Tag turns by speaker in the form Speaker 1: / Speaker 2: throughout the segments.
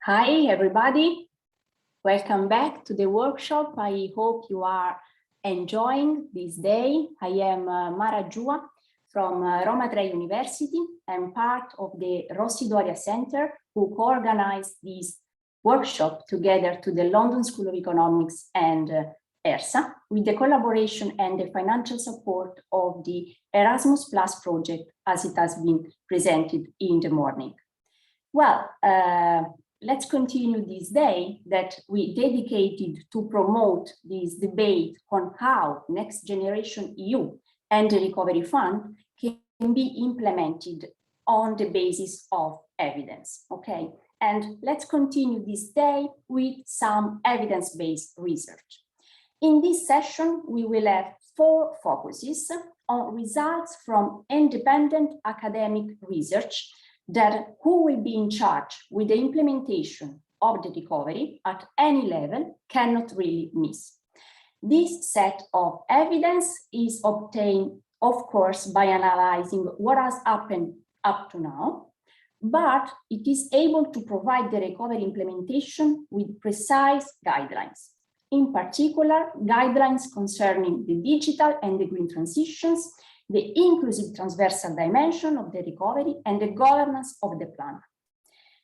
Speaker 1: Hi, everybody. Welcome back to the workshop. I hope you are enjoying this day. I am Giua from Roma Tre University. I'm part of the Rossi-Doria Center who co-organized this workshop together to the London School of Economics and ERSA with the collaboration and the financial support of the Erasmus Plus project as it has been presented in the morning. Well, let's continue this day that we dedicated to promote this debate on how Next Generation EU and the Recovery Fund can be implemented on the basis of evidence, okay? And let's continue this day with some evidence-based research. In this session, we will have 4 focuses on results from independent academic research that who will be in charge with the implementation of the recovery at any level cannot really miss. This set of evidence is obtained, of course, by analyzing what has happened up to now, but it is able to provide the recovery implementation with precise guidelines. In particular, guidelines concerning the digital and the green transitions, the inclusive transversal dimension of the recovery, and the governance of the plan.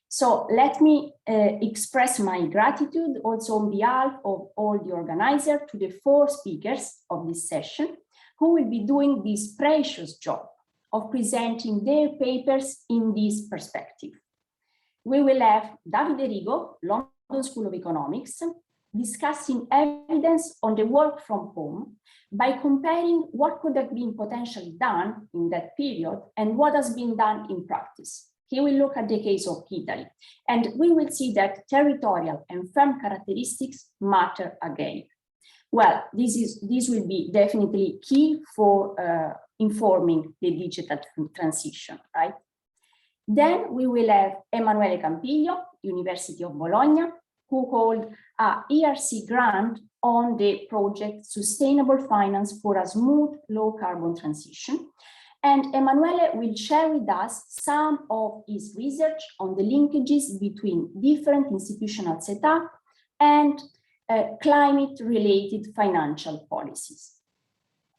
Speaker 1: So let me express my gratitude also on behalf of all the organizers to the 4 speakers of this session who will be doing this precious job of presenting their papers in this perspective. We will have Davide Rigo, London School of Economics, discussing evidence on the work from home by comparing what could have been potentially done in that period and what has been done in practice. He will look at the case of Italy, and we will see that territorial and firm characteristics matter again. Well, this will be definitely key for informing the digital transition, right? Then we will have Emanuele Campiglio, University of Bologna, who hold a ERSA grant on the project Sustainable Finance for a Smooth Low Carbon Transition. And Emanuele will share with us some of his research on the linkages between different institutional setup and climate-related financial policies.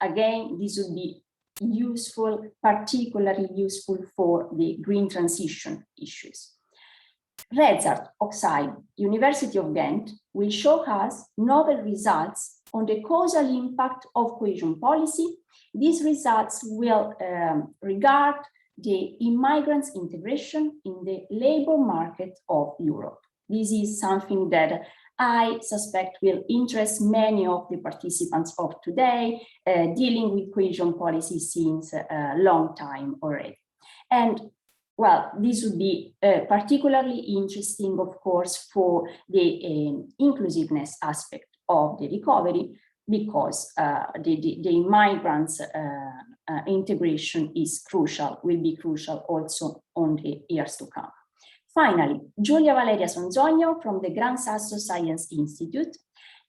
Speaker 1: Again, this would be useful, particularly useful for the green transition issues. Rezart Hoxhaj, University of Ghent, will show us novel results on the causal impact of cohesion policy. These results will regard the immigrants' integration in the labor market of Europe. This is something that I suspect will interest many of the participants of today, dealing with cohesion policy since a long time already. And well, this would be particularly interesting, of course, for the inclusiveness aspect of the recovery, because the migrants' integration is crucial, will be crucial also on the years to come. Finally, Giulia Valeria Sonzogno from the Gran Sasso Science Institute,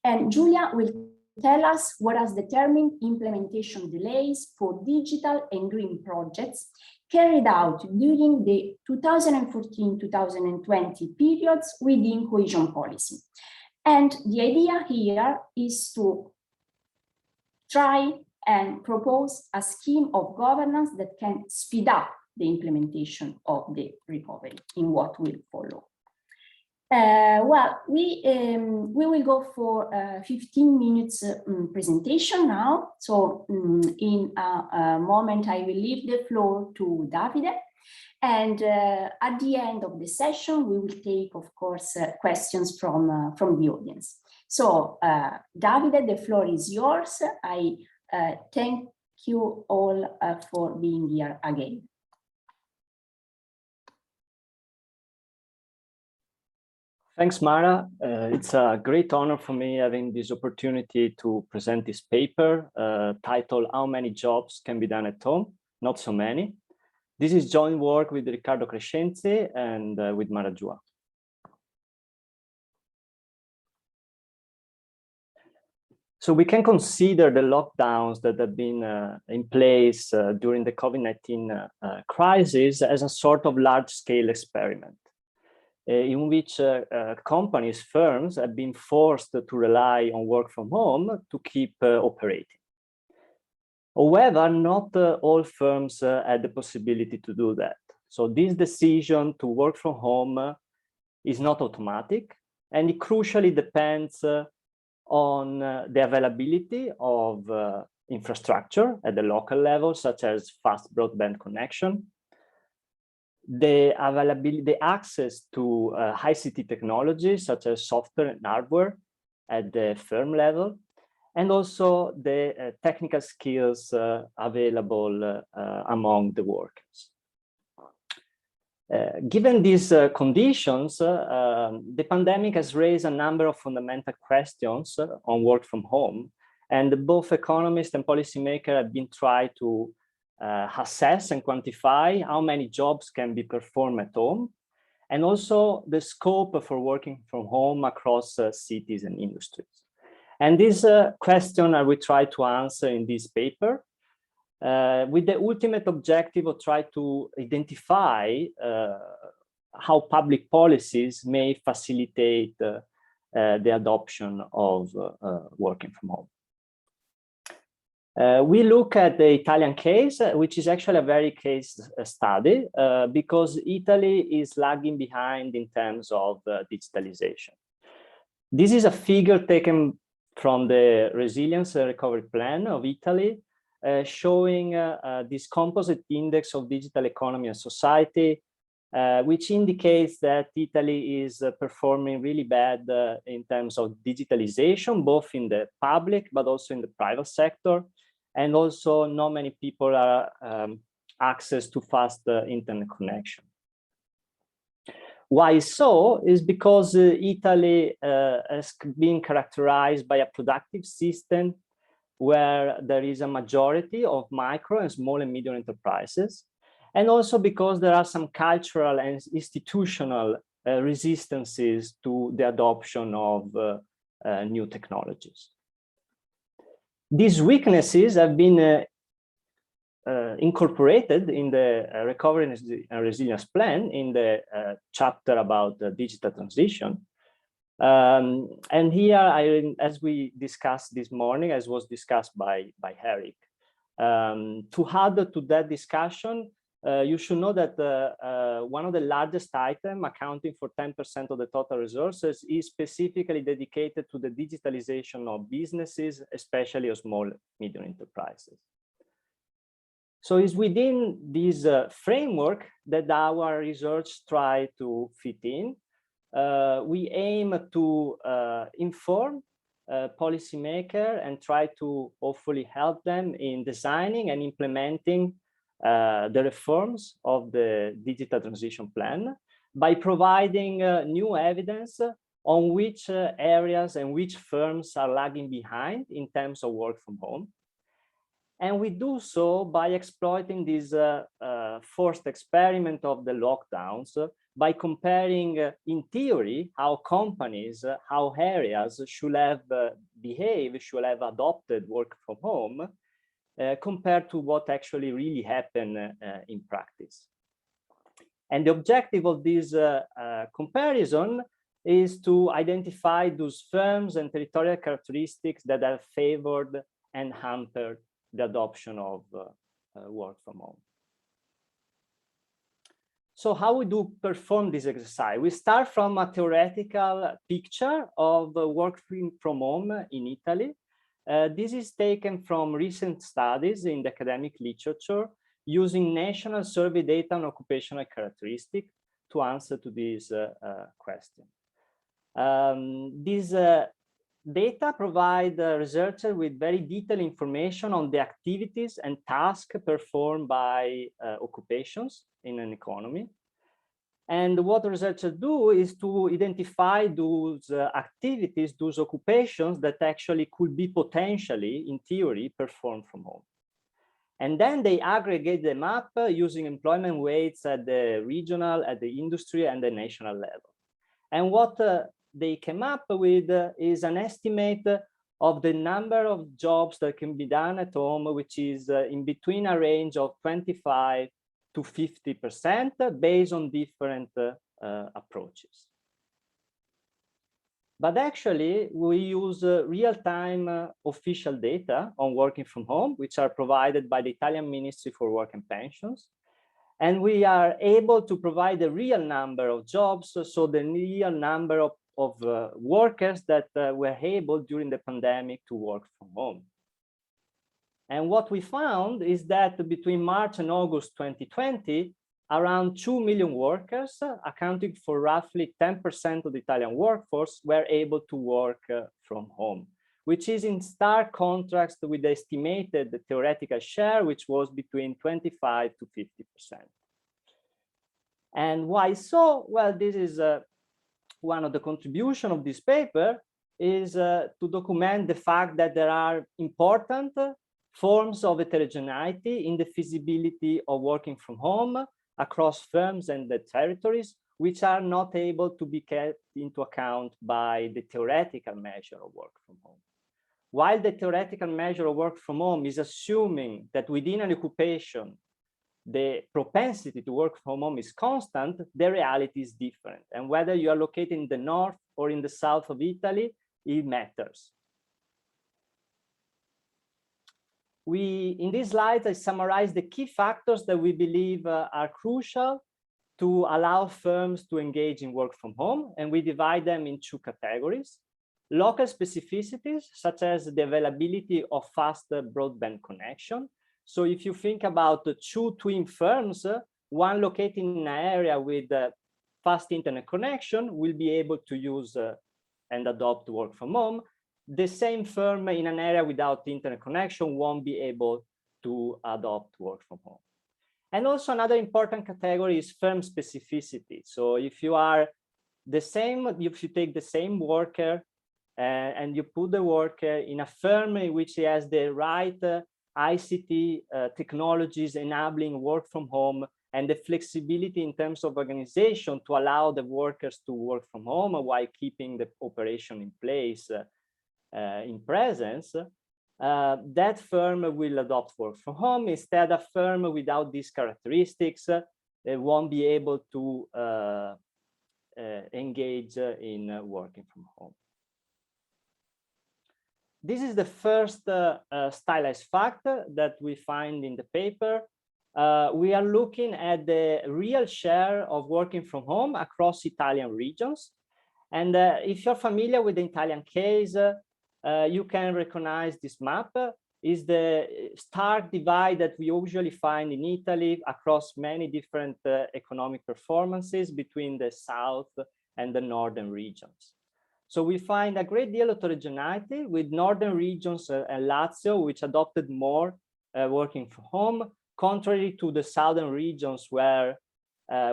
Speaker 1: and Giulia will tell us what has determined implementation delays for digital and green projects carried out during the 2014-2020 periods within cohesion policy. And the idea here is to try and propose a scheme of governance that can speed up the implementation of the recovery in what will follow. Well, we will go for 15 minutes presentation now. So in a moment, I will leave the floor to Davide. And at the end of the session, we will take, of course, questions from the audience. So Davide, the floor is yours. I thank you all for being here again.
Speaker 2: Thanks, Mara. It's a great honor for me having this opportunity to present this paper titled How Many Jobs Can Be Done at Home? Not So Many. This is joint work with Riccardo Crescenzi and with Mara Giua. So we can consider the lockdowns that have been in place during the COVID-19 crisis as a sort of large-scale experiment. in which companies, firms have been forced to rely on work from home to keep operating. However, not all firms had the possibility to do that. So this decision to work from home is not automatic, and it crucially depends on the availability of infrastructure at the local level, such as fast broadband connection, the availability, the access to ICT technologies, such as software and hardware at the firm level, and also the technical skills available among the workers. Given these conditions, the pandemic has raised a number of fundamental questions on work from home, and both economists and policymakers have been trying to assess and quantify how many jobs can be performed at home, and also the scope for working from home across cities and industries. And this question I will try to answer in this paper, with the ultimate objective of trying to identify how public policies may facilitate the adoption of working from home. We look at the Italian case, which is actually a very case study, because Italy is lagging behind in terms of digitalization. This is a figure taken from the Resilience and Recovery Plan of Italy, showing this composite index of digital economy and society, which indicates that Italy is performing really bad in terms of digitalization, both in the public, but also in the private sector. And also not many people are access to fast internet connection. Why so? Is because Italy has been characterized by a productive system where there is a majority of micro and small and medium enterprises, and also because there are some cultural and institutional resistances to the adoption of new technologies. These weaknesses have been incorporated in the Recovery and Resilience Plan in the chapter about the digital transition. And here, as we discussed this morning, as was discussed by Eric, to add to that discussion, you should know that one of the largest items, accounting for 10% of the total resources, is specifically dedicated to the digitalization of businesses, especially of small, medium enterprises. So it's within this framework that our research tries to fit in. We aim to inform policymakers and try to hopefully help them in designing and implementing the reforms of the digital transition plan by providing new evidence on which areas and which firms are lagging behind in terms of work from home. And we do so by exploiting this forced experiment of the lockdowns by comparing, in theory, how companies, how areas should have behaved, should have adopted work from home, compared to what actually really happened in practice. And the objective of this comparison is to identify those firms and territorial characteristics that have favored and hampered the adoption of work from home. So how we do perform this exercise? We start from a theoretical picture of working from home in Italy. This is taken from recent studies in the academic literature using national survey data on occupational characteristics to answer to this question. These data provide researchers with very detailed information on the activities and tasks performed by occupations in an economy. And what researchers do is to identify those activities, those occupations that actually could be potentially, in theory, performed from home. And then they aggregate them up using employment weights at the regional, at the industry, and the national level. And what they came up with is an estimate of the number of jobs that can be done at home, which is in between a range of 25 to 50% based on different approaches. But actually, we use real-time official data on working from home, which are provided by the Italian Ministry for Work and Pensions. And we are able to provide a real number of jobs, so the real number of workers that were able during the pandemic to work from home. And what we found is that between March and August 2020, around 2 million workers, accounting for roughly 10% of the Italian workforce, were able to work from home, which is in stark contrast with the estimated theoretical share, which was between 25 to 50%. And why so? Well, this is one of the contributions of this paper is to document the fact that there are important forms of heterogeneity in the feasibility of working from home across firms and the territories, which are not able to be kept into account by the theoretical measure of work from home. While the theoretical measure of work from home is assuming that within an occupation, the propensity to work from home is constant, the reality is different. And whether you are located in the north or in the south of Italy, it matters. In these slides, I summarize the key factors that we believe are crucial to allow firms to engage in work from home, and we divide them in two categories. Local specificities, such as the availability of faster broadband connection. So if you think about the two twin firms, one located in an area with fast internet connection will be able to use and adopt work from home. The same firm in an area without internet connection won't be able to adopt work from home. And also another important category is firm specificity. So if you are the same, if you take the same worker and you put the worker in a firm in which he has the right ICT technologies enabling work from home and the flexibility in terms of organization to allow the workers to work from home while keeping the operation in place in presence, that firm will adopt work from home. Instead, a firm without these characteristics won't be able to engage in working from home. This is the first stylized fact that we find in the paper. We are looking at the real share of working from home across Italian regions. And if you're familiar with the Italian case, you can recognize this map is the stark divide that we usually find in Italy across many different economic performances between the south and the northern regions. So we find a great deal of heterogeneity with northern regions and Lazio, which adopted more working from home, contrary to the southern regions where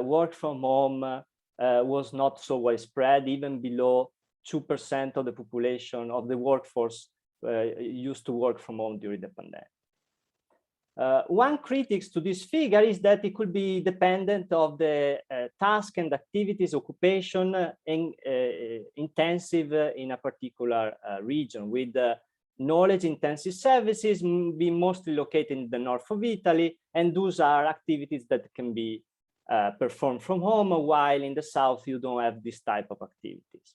Speaker 2: work from home was not so widespread, even below 2% of the population of the workforce used to work from home during the pandemic. One critique to this figure is that it could be dependent of the task and activities occupation intensive in a particular region, with knowledge intensive services being mostly located in the north of Italy, and those are activities that can be performed from home, while in the south you don't have this type of activities.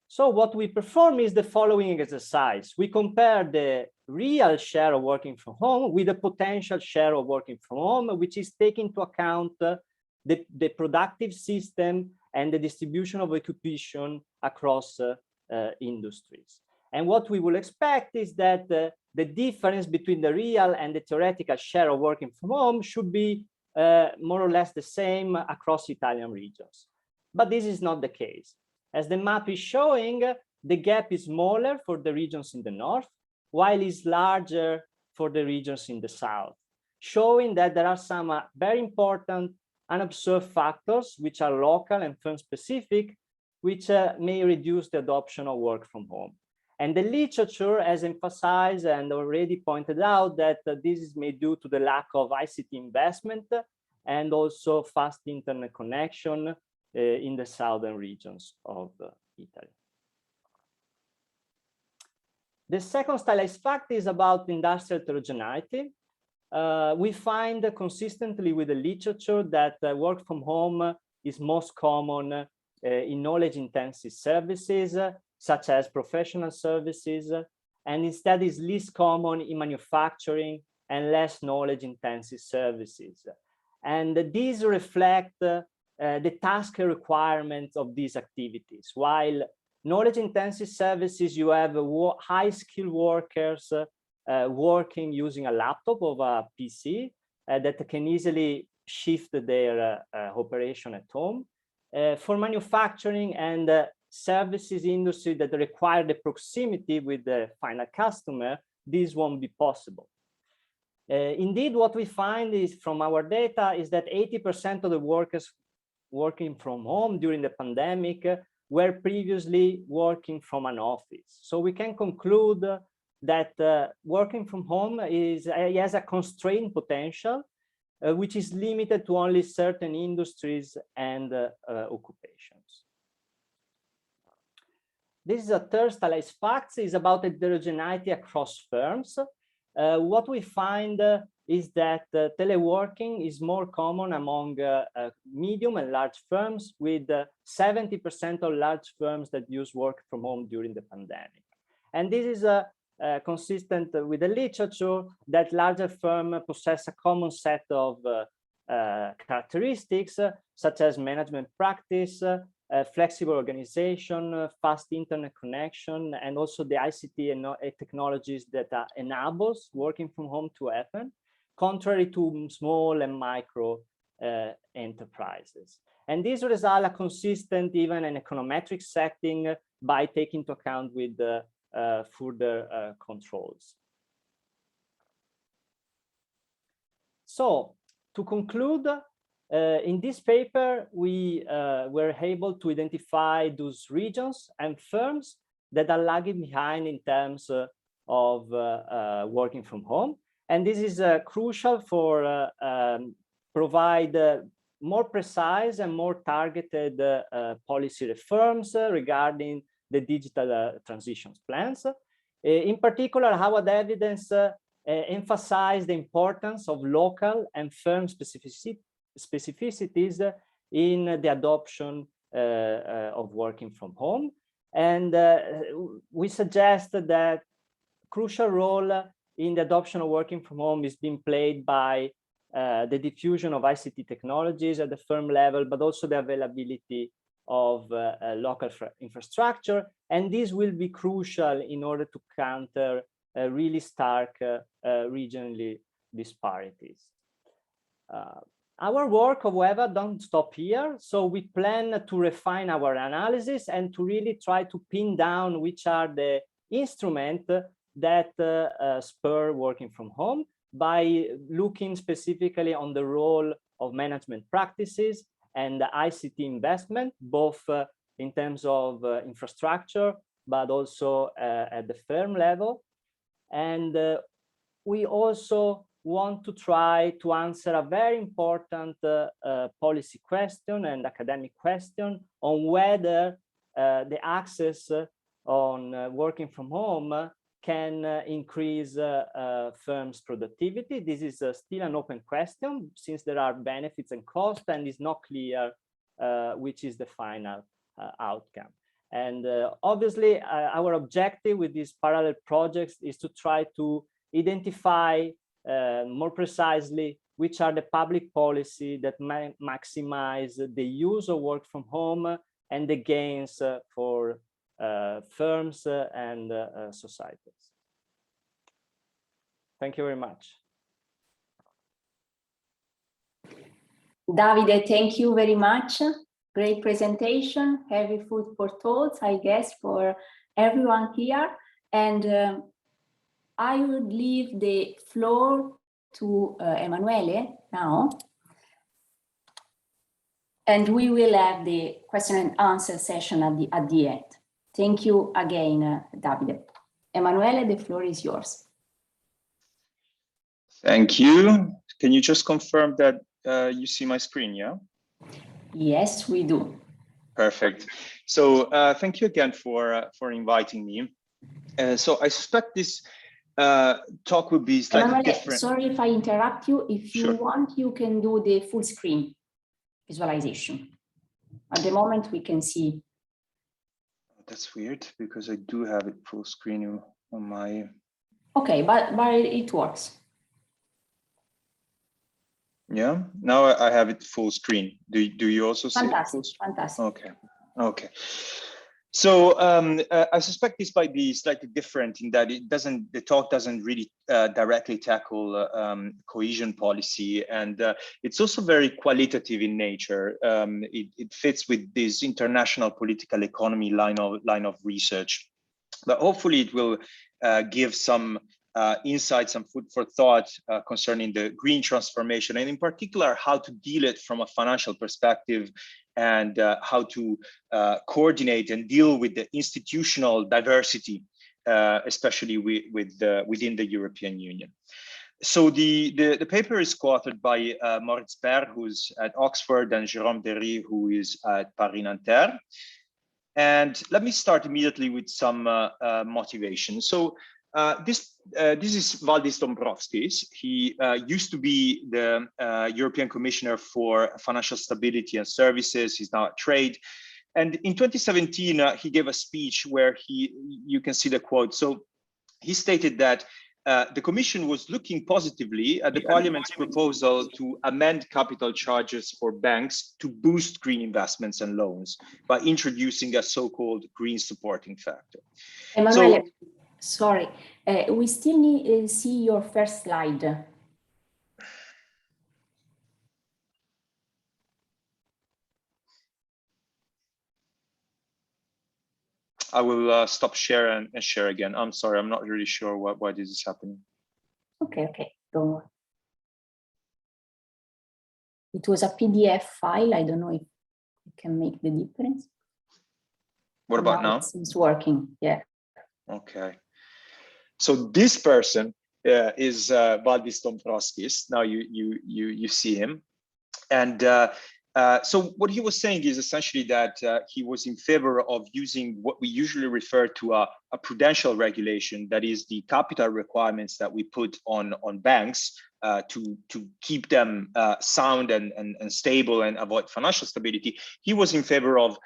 Speaker 2: So what we perform is the following exercise. We compare the real share of working from home with the potential share of working from home, which is taking into account the productive system and the distribution of occupation across industries. And what we will expect is that the difference between the real and the theoretical share of working from home should be more or less the same across Italian regions. But this is not the case. As the map is showing, the gap is smaller for the regions in the north, while it's larger for the regions in the south, showing that there are some very important unobserved factors which are local and firm specific, which may reduce the adoption of work from home. And the literature has emphasized and already pointed out that this is made due to the lack of ICT investment and also fast internet connection in the southern regions of Italy. The second stylized fact is about industrial heterogeneity. We find consistently with the literature that work from home is most common in knowledge-intensive services, such as professional services, and instead is least common in manufacturing and less knowledge-intensive services. And these reflect the task requirements of these activities. While knowledge-intensive services, you have high-skilled workers working using a laptop or a PC that can easily shift their operation at home. For manufacturing and services industry that require the proximity with the final customer, this won't be possible. Indeed, what we find is from our data is that 80% of the workers working from home during the pandemic were previously working from an office. So we can conclude that working from home has a constrained potential, which is limited to only certain industries and occupations. This is a third stylized fact, is about heterogeneity across firms. What we find is that teleworking is more common among medium and large firms, with 70% of large firms that use work from home during the pandemic. And this is consistent with the literature that larger firms possess a common set of characteristics, such as management practice, flexible organization, fast internet connection, and also the ICT and technologies that enables working from home to happen, contrary to small and micro enterprises. And these results are consistent even in econometric setting by taking into account with further controls. So to conclude, in this paper, we were able to identify those regions and firms that are lagging behind in terms of working from home. And this is crucial for provide more precise and more targeted policy reforms regarding the digital transitions plans. In particular, our evidence emphasized the importance of local and firm specificities in the adoption of working from home. And we suggest that crucial role in the adoption of working from home is being played by the diffusion of ICT technologies at the firm level, but also the availability of local infrastructure. And this will be crucial in order to counter really stark regionally disparities. Our work, however, don't stop here. So we plan to refine our analysis and to really try to pin down which are the instruments that spur working from home by looking specifically on the role of management practices and the ICT investment, both in terms of infrastructure, but also at the firm level. And we also want to try to answer a very important policy question and academic question on whether the access on working from home can increase firms' productivity. This is still an open question, since there are benefits and costs, and it's not clear which is the final outcome. And obviously, our objective with these parallel projects is to try to identify more precisely which are the public policy that maximize the use of work from home and the gains for firms and societies. Thank you very much.
Speaker 1: Davide, thank you very much. Great presentation, heavy food for thought, I guess, for everyone here. And I would leave the floor to Emanuele now. And we will have the question and answer session at the end. Thank you again, Davide. Emanuele, the floor is yours.
Speaker 3: Thank you. Can you just confirm that you see my screen, yeah?
Speaker 1: Yes, we do. Perfect.
Speaker 3: So thank you again for inviting me. So I suspect this talk will be slightly different.
Speaker 1: Sorry if I interrupt you. If you
Speaker 3: Sure.
Speaker 1: want, you can do the full screen visualization. At the moment, we can see.
Speaker 3: That's weird because I do have it full screen on my.
Speaker 1: Okay, but it works.
Speaker 3: Yeah, now I have it full screen. Do you also see it full screen?
Speaker 1: Fantastic.
Speaker 3: Okay. So I suspect this might be slightly different in that the talk doesn't really directly tackle cohesion policy, and it's also very qualitative in nature. It fits with this international political economy line of research, but hopefully it will give some insights, some food for thought concerning the green transformation, and in particular how to deal it from a financial perspective, and how to coordinate and deal with the institutional diversity, especially within the European Union. So the paper is co-authored by Moritz Berg, who's at Oxford, and Jérôme Derry, who is at Paris Nanterre. And let me start immediately with some motivation. So this is Valdis Dombrovskis. He used to be the European Commissioner for Financial Stability and Services. He's now at Trade. And in 2017, he gave a speech where you can see the quote. So he stated that the Commission was looking positively at the Parliament's proposal to amend capital charges for banks to boost green investments and loans by introducing a so-called green supporting factor.
Speaker 1: Emanuele, sorry, we still need to see your first slide.
Speaker 3: I will stop share and share again. I'm sorry, I'm not really sure why this is happening.
Speaker 1: Okay, don't worry. It was a PDF file. I don't know if you can make the difference.
Speaker 3: What about now?
Speaker 1: It's working, yeah. Okay.
Speaker 3: So this person is Valdis Dombrovskis. Now you see him, and so what he was saying is essentially that he was in favor of using what we usually refer to a prudential regulation, that is the capital requirements that we put on banks to keep them sound and stable and avoid financial stability. He was in favor of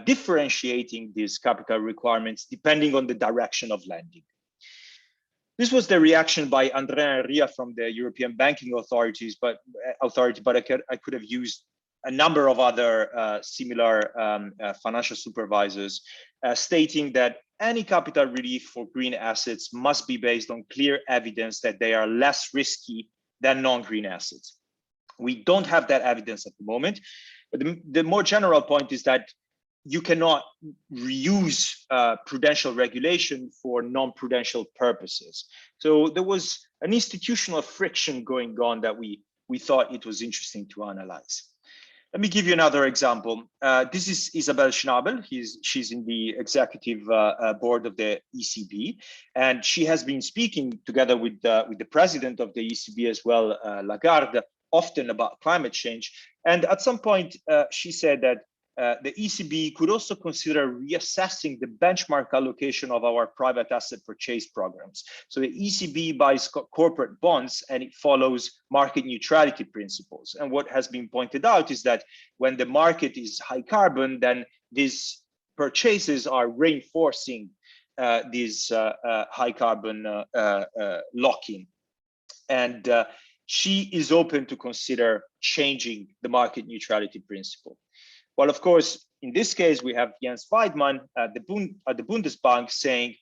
Speaker 3: differentiating these capital requirements depending on the direction of lending. This was the reaction by Andrea Enria from the European Banking Authority, but I could have used a number of other similar financial supervisors, stating that any capital relief for green assets must be based on clear evidence that they are less risky than non-green assets. We don't have that evidence at the moment, but the more general point is that you cannot reuse prudential regulation for non-prudential purposes. So there was an institutional friction going on that we thought it was interesting to analyze. Let me give you another example. This is Isabel Schnabel. She's in the executive board of the ECB, and she has been speaking together with the president of the ECB as well, Lagarde, often about climate change. And at some point, she said that the ECB could also consider reassessing the benchmark allocation of our private asset purchase programs. So the ECB buys corporate bonds and it follows market neutrality principles. And what has been pointed out is that when the market is high carbon, then these purchases are reinforcing these high carbon lock-in. And she is open to consider changing the market neutrality principle. Well, of course, in this case, we have Jens Weidmann at the Bundesbank saying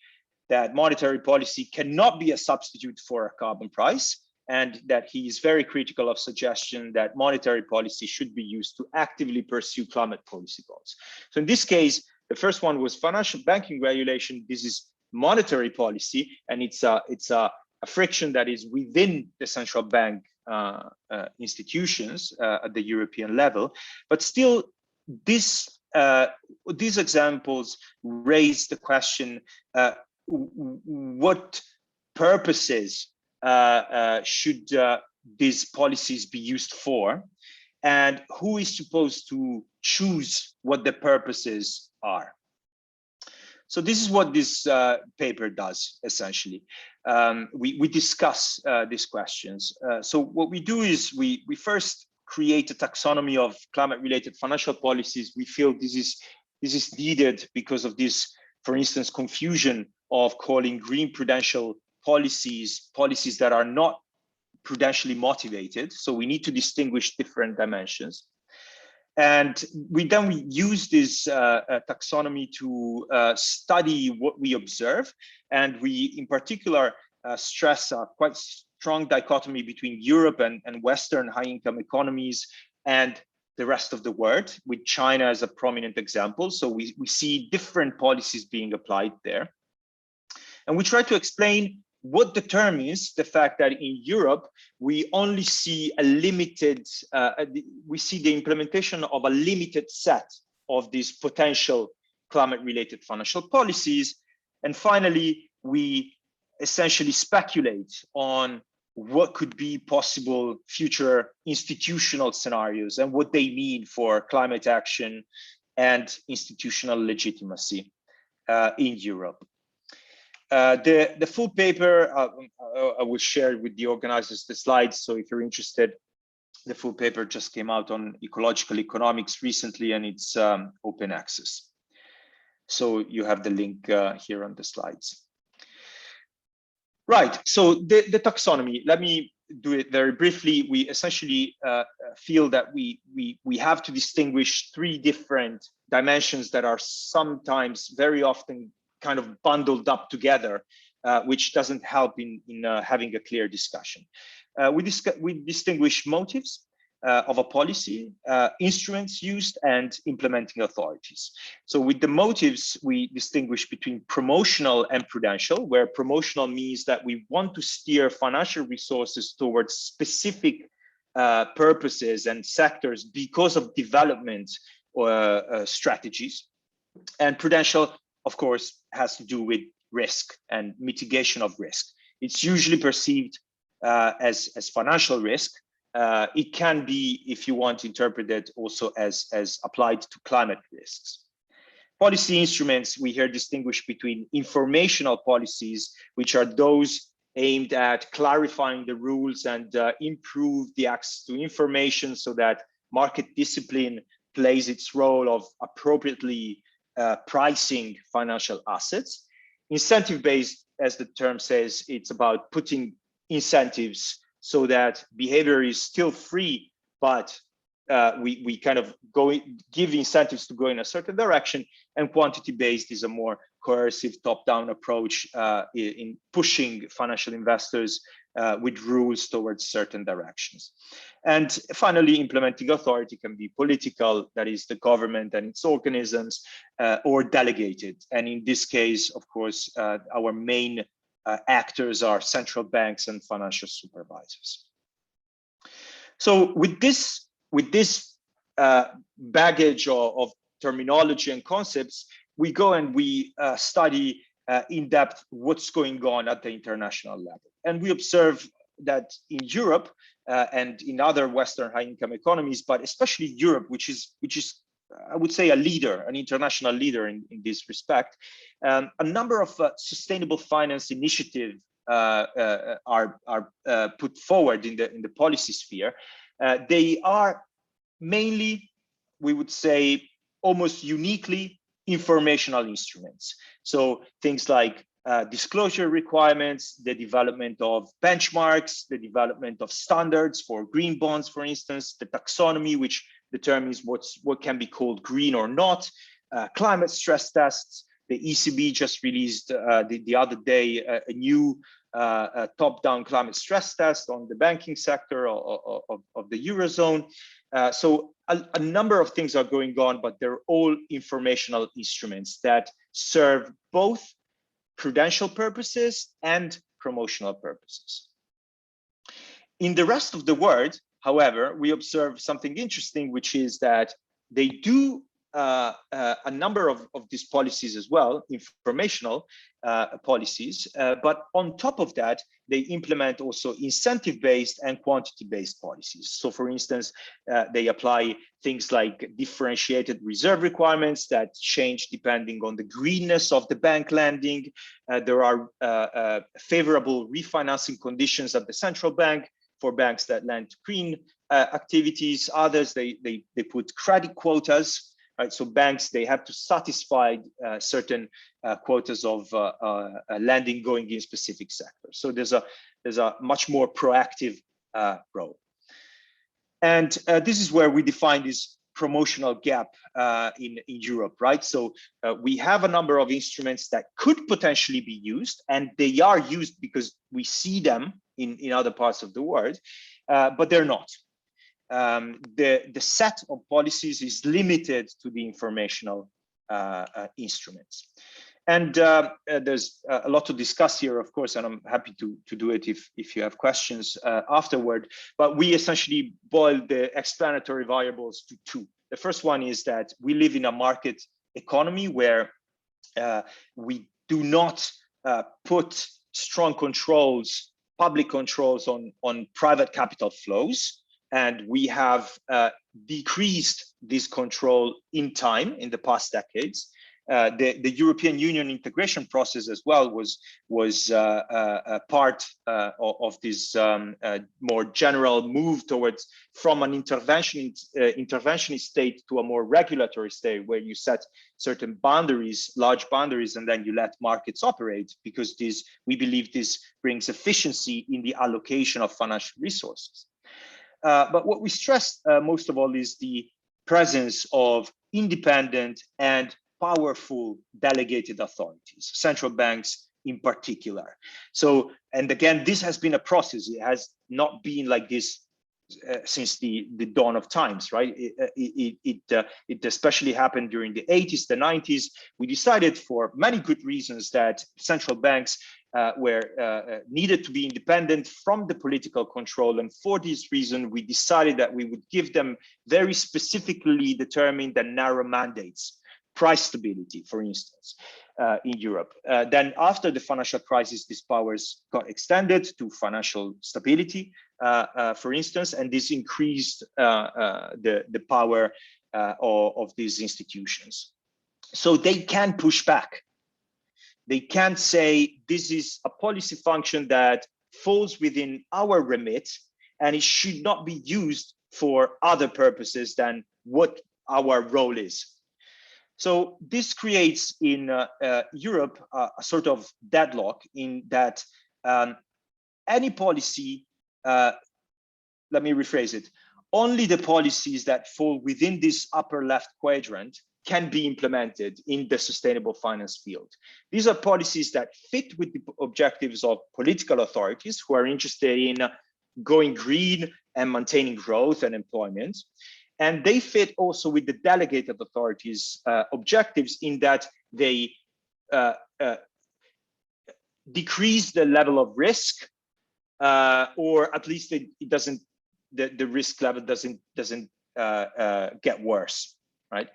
Speaker 3: that monetary policy cannot be a substitute for a carbon price, and that he is very critical of suggestion that monetary policy should be used to actively pursue climate policy goals. So in this case, the first one was financial banking regulation. This is monetary policy, and it's a friction that is within the central bank institutions at the European level, but still, these examples raise the question: what purposes should these policies be used for, and who is supposed to choose what the purposes are? So this is what this paper does, essentially. We discuss these questions. So what we do is we first create a taxonomy of climate-related financial policies, we feel this is needed because of this, for instance, confusion of calling green prudential policies that are not prudentially motivated. So we need to distinguish different dimensions. And we use this taxonomy to study what we observe. And we, in particular, stress a quite strong dichotomy between Europe and Western high-income economies and the rest of the world, with China as a prominent example. So we see different policies being applied there. And we try to explain what determines the fact that in Europe, we only see a limited, we see the implementation of a limited set of these potential climate-related financial policies. And finally, we essentially speculate on what could be possible future institutional scenarios and what they mean for climate action and institutional legitimacy in Europe. The full paper, I will share with the organizers the slides. So if you're interested, the full paper just came out on ecological economics recently, and it's open access. So you have the link here on the slides. Right, so the taxonomy, let me do it very briefly. We essentially feel that we have to distinguish three different dimensions that are sometimes, very often, kind of bundled up together, which doesn't help in having a clear discussion. We distinguish motives of a policy, instruments used, and implementing authorities. So with the motives, we distinguish between promotional and prudential, where promotional means that we want to steer financial resources towards specific purposes and sectors because of development strategies. And prudential, of course, has to do with risk and mitigation of risk. It's usually perceived as financial risk. It can be, if you want to interpret it, also as applied to climate risks. Policy instruments, we here distinguish between informational policies, which are those aimed at clarifying the rules and improve the access to information so that market discipline plays its role of appropriately pricing financial assets. Incentive-based, as the term says, it's about putting incentives so that behavior is still free, but we kind of give incentives to go in a certain direction. And quantity-based is a more coercive top-down approach in pushing financial investors with rules towards certain directions. And finally, implementing authority can be political, that is the government and its organisms, or delegated. And in this case, of course, our main actors are central banks and financial supervisors. So with this baggage of terminology and concepts, we go and we study in depth what's going on at the international level. And we observe that in Europe and in other Western high-income economies, but especially Europe, which is I would say, a leader, an international leader in this respect. A number of sustainable finance initiatives are put forward in the policy sphere. They are mainly, we would say, almost uniquely informational instruments. So things like disclosure requirements, the development of benchmarks, the development of standards for green bonds, for instance, the taxonomy, which determines what can be called green or not, climate stress tests. The ECB just released the other day a new top-down climate stress test on the banking sector of the Eurozone. So a number of things are going on, but they're all informational instruments that serve both prudential purposes and promotional purposes. In the rest of the world, however, we observe something interesting, which is that they do a number of these policies as well, informational policies, but on top of that, they implement also incentive-based and quantity-based policies. So for instance, they apply things like differentiated reserve requirements that change depending on the greenness of the bank lending. There are favorable refinancing conditions at the central bank for banks that lend to green activities. Others, they put credit quotas, right? So banks, they have to satisfy certain quotas of lending going in specific sectors. So there's a much more proactive role. And this is where we define this promotional gap in Europe, right? So we have a number of instruments that could potentially be used, and they are used because we see them in other parts of the world, but they're not. The set of policies is limited to the informational instruments. And there's a lot to discuss here, of course, and I'm happy to do it if you have questions afterward. But we essentially boil the explanatory variables to two. The first one is that we live in a market economy where we do not put strong controls, public controls on private capital flows. And we have decreased this control in time in the past decades. The European Union integration process as well was a part of this more general move towards from an interventionist state to a more regulatory state, where you set certain boundaries, large boundaries, and then you let markets operate, because we believe this brings efficiency in the allocation of financial resources. But what we stress most of all is the presence of independent and powerful delegated authorities, central banks in particular. So, and again, this has been a process. It has not been like this since the dawn of times, right? It especially happened during the 80s, the 90s. We decided, for many good reasons, that central banks were needed to be independent from the political control. And for this reason, we decided that we would give them very specifically determined and narrow mandates. Price stability, for instance, in Europe. Then after the financial crisis, these powers got extended to financial stability, for instance, and this increased the power of these institutions. So they can push back. They can't say, this is a policy function that falls within our remit, and it should not be used for other purposes than what our role is. So this creates in Europe a sort of deadlock, in that any policy, let me rephrase it, only the policies that fall within this upper left quadrant can be implemented in the sustainable finance field. These are policies that fit with the objectives of political authorities who are interested in going green and maintaining growth and employment. And they fit also with the delegated authorities' objectives, in that they decrease the level of risk, or at least it doesn't. The risk level doesn't get worse, right?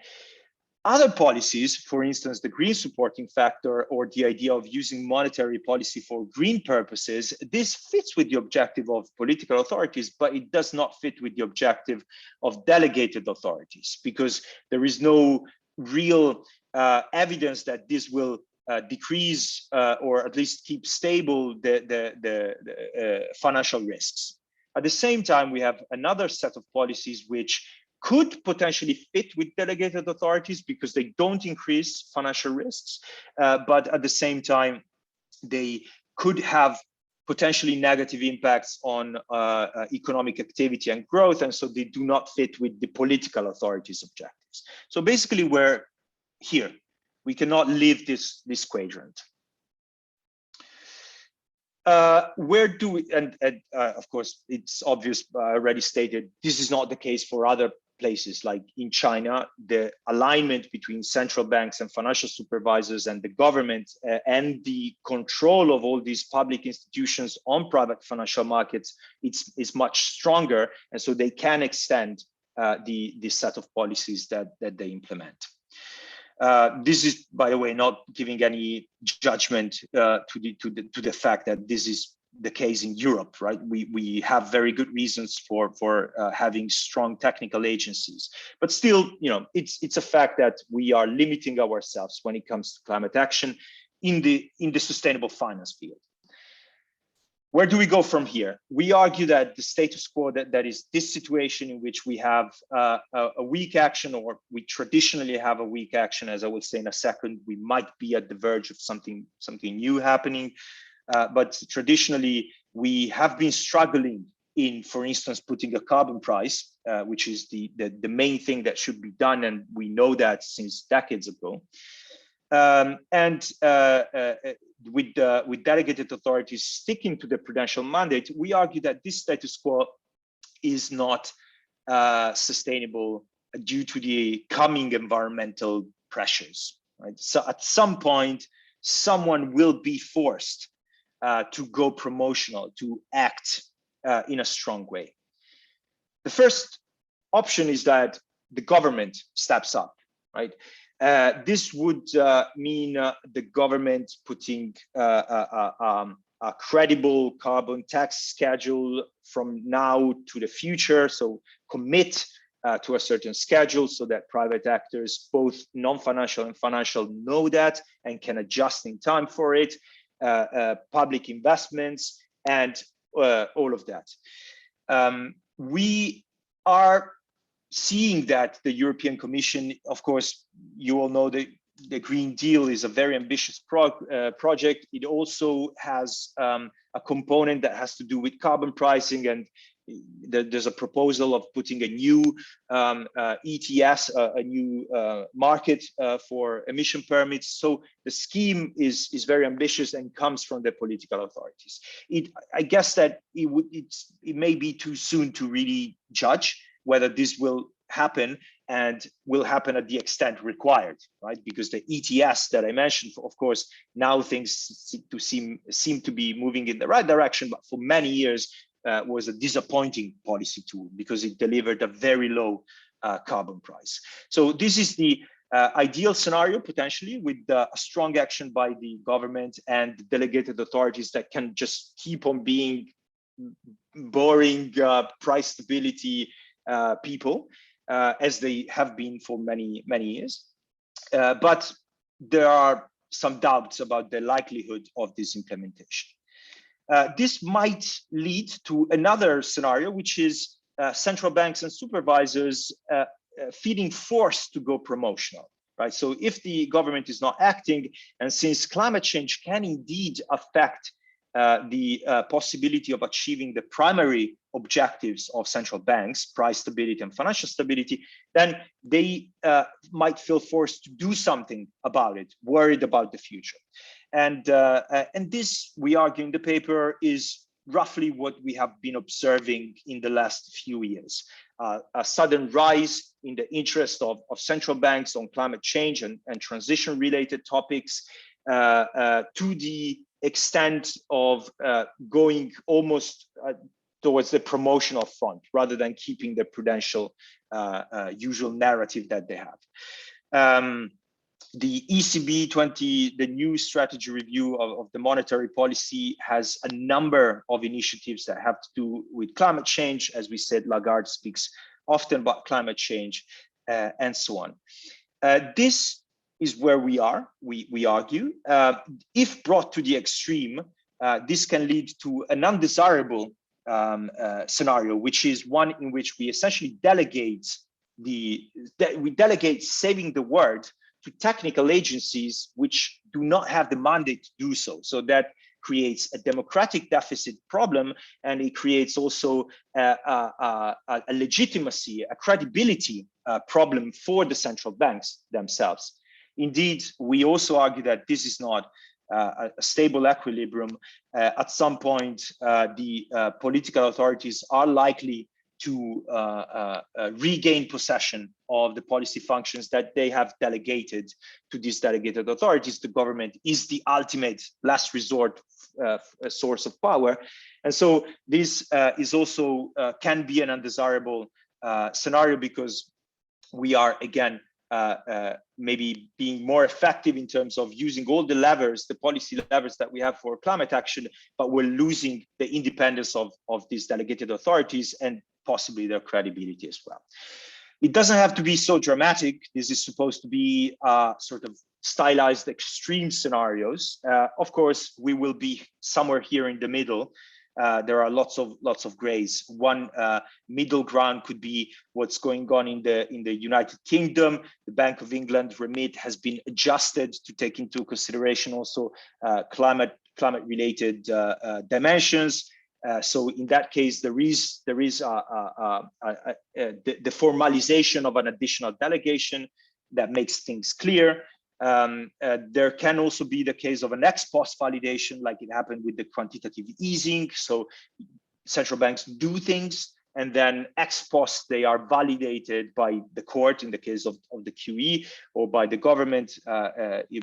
Speaker 3: Other policies, for instance, the green supporting factor, or the idea of using monetary policy for green purposes, this fits with the objective of political authorities, but it does not fit with the objective of delegated authorities, because there is no real evidence that this will decrease or at least keep stable the financial risks. At the same time, we have another set of policies which could potentially fit with delegated authorities because they don't increase financial risks, but at the same time, they could have potentially negative impacts on economic activity and growth, and so they do not fit with the political authorities' objectives. So basically, we're here. We cannot leave this quadrant. Where do we, and of course, it's obvious, I already stated, this is not the case for other places. Like in China, the alignment between central banks and financial supervisors and the government and the control of all these public institutions on private financial markets, it's much stronger. And so they can extend the set of policies that they implement. This is, by the way, not giving any judgment to the fact that this is the case in Europe, right? We have very good reasons for having strong technical agencies, but still, you know, it's a fact that we are limiting ourselves when it comes to climate action in the sustainable finance field. where do we go from here? We argue that the status quo, that is this situation in which we have a weak action, or we traditionally have a weak action, as I will say in a second. We might be at the verge of something new happening, but traditionally we have been struggling in, for instance, putting a carbon price, which is the main thing that should be done, and we know that since decades ago. With delegated authorities sticking to the prudential mandate, we argue that this status quo is not sustainable due to the coming environmental pressures. Right? So at some point, someone will be forced to go promotional, to act in a strong way. The first option is that the government steps up, right? This would mean the government putting a credible carbon tax schedule from now to the future. So commit to a certain schedule so that private actors, both non-financial and financial, know that and can adjust in time for it, public investments, and all of that. We are seeing that the European Commission, of course, you all know that the Green Deal is a very ambitious project. It also has a component that has to do with carbon pricing, and there's a proposal of putting a new ETS, a new market for emission permits. So the scheme is very ambitious and comes from the political authorities. I guess that it may be too soon to really judge whether this will happen and will happen at the extent required, right? Because the ETS that I mentioned, of course, now things seem to be moving in the right direction, but for many years was a disappointing policy tool because it delivered a very low carbon price. So this is the ideal scenario, potentially, with a strong action by the government and delegated authorities that can just keep on being boring price stability people, as they have been for many years. But there are some doubts about the likelihood of this implementation. This might lead to another scenario, which is central banks and supervisors feeling forced to go promotional, right? So if the government is not acting, and since climate change can indeed affect the possibility of achieving the primary objectives of central banks, price stability and financial stability, then they might feel forced to do something about it, worried about the future. And this, we argue in the paper, is roughly what we have been observing in the last few years. A sudden rise in the interest of central banks on climate change and transition-related topics, to the extent of going almost towards the promotional front rather than keeping the prudential usual narrative that they have. The ECB the new strategy review of the monetary policy has a number of initiatives that have to do with climate change. As we said, Lagarde speaks often about climate change, and so on. This is where we are, we argue. If brought to the extreme, this can lead to an undesirable scenario, which is one in which we essentially delegate saving the world to technical agencies which do not have the mandate to do so. So that creates a democratic deficit problem, and it creates also a legitimacy, a credibility problem for the central banks themselves. Indeed, we also argue that this is not a stable equilibrium. At some point, the political authorities are likely to regain possession of the policy functions that they have delegated to these delegated authorities. The government is the ultimate last resort source of power. And so this is also can be an undesirable scenario, because we are, again, maybe being more effective in terms of using all the levers, the policy levers that we have for climate action, but we're losing the independence of these delegated authorities and possibly their credibility as well. It doesn't have to be so dramatic. This is supposed to be sort of stylized extreme scenarios. Of course, we will be somewhere here in the middle. there are lots of grays. One middle ground could be what's going on in the United Kingdom. The Bank of England remit has been adjusted to take into consideration also climate-related dimensions. So in that case, there is the formalization of an additional delegation that makes things clear. There can also be the case of an ex post validation, like it happened with the quantitative easing. So central banks do things, and then ex post they are validated by the court in the case of the QE, or by the government,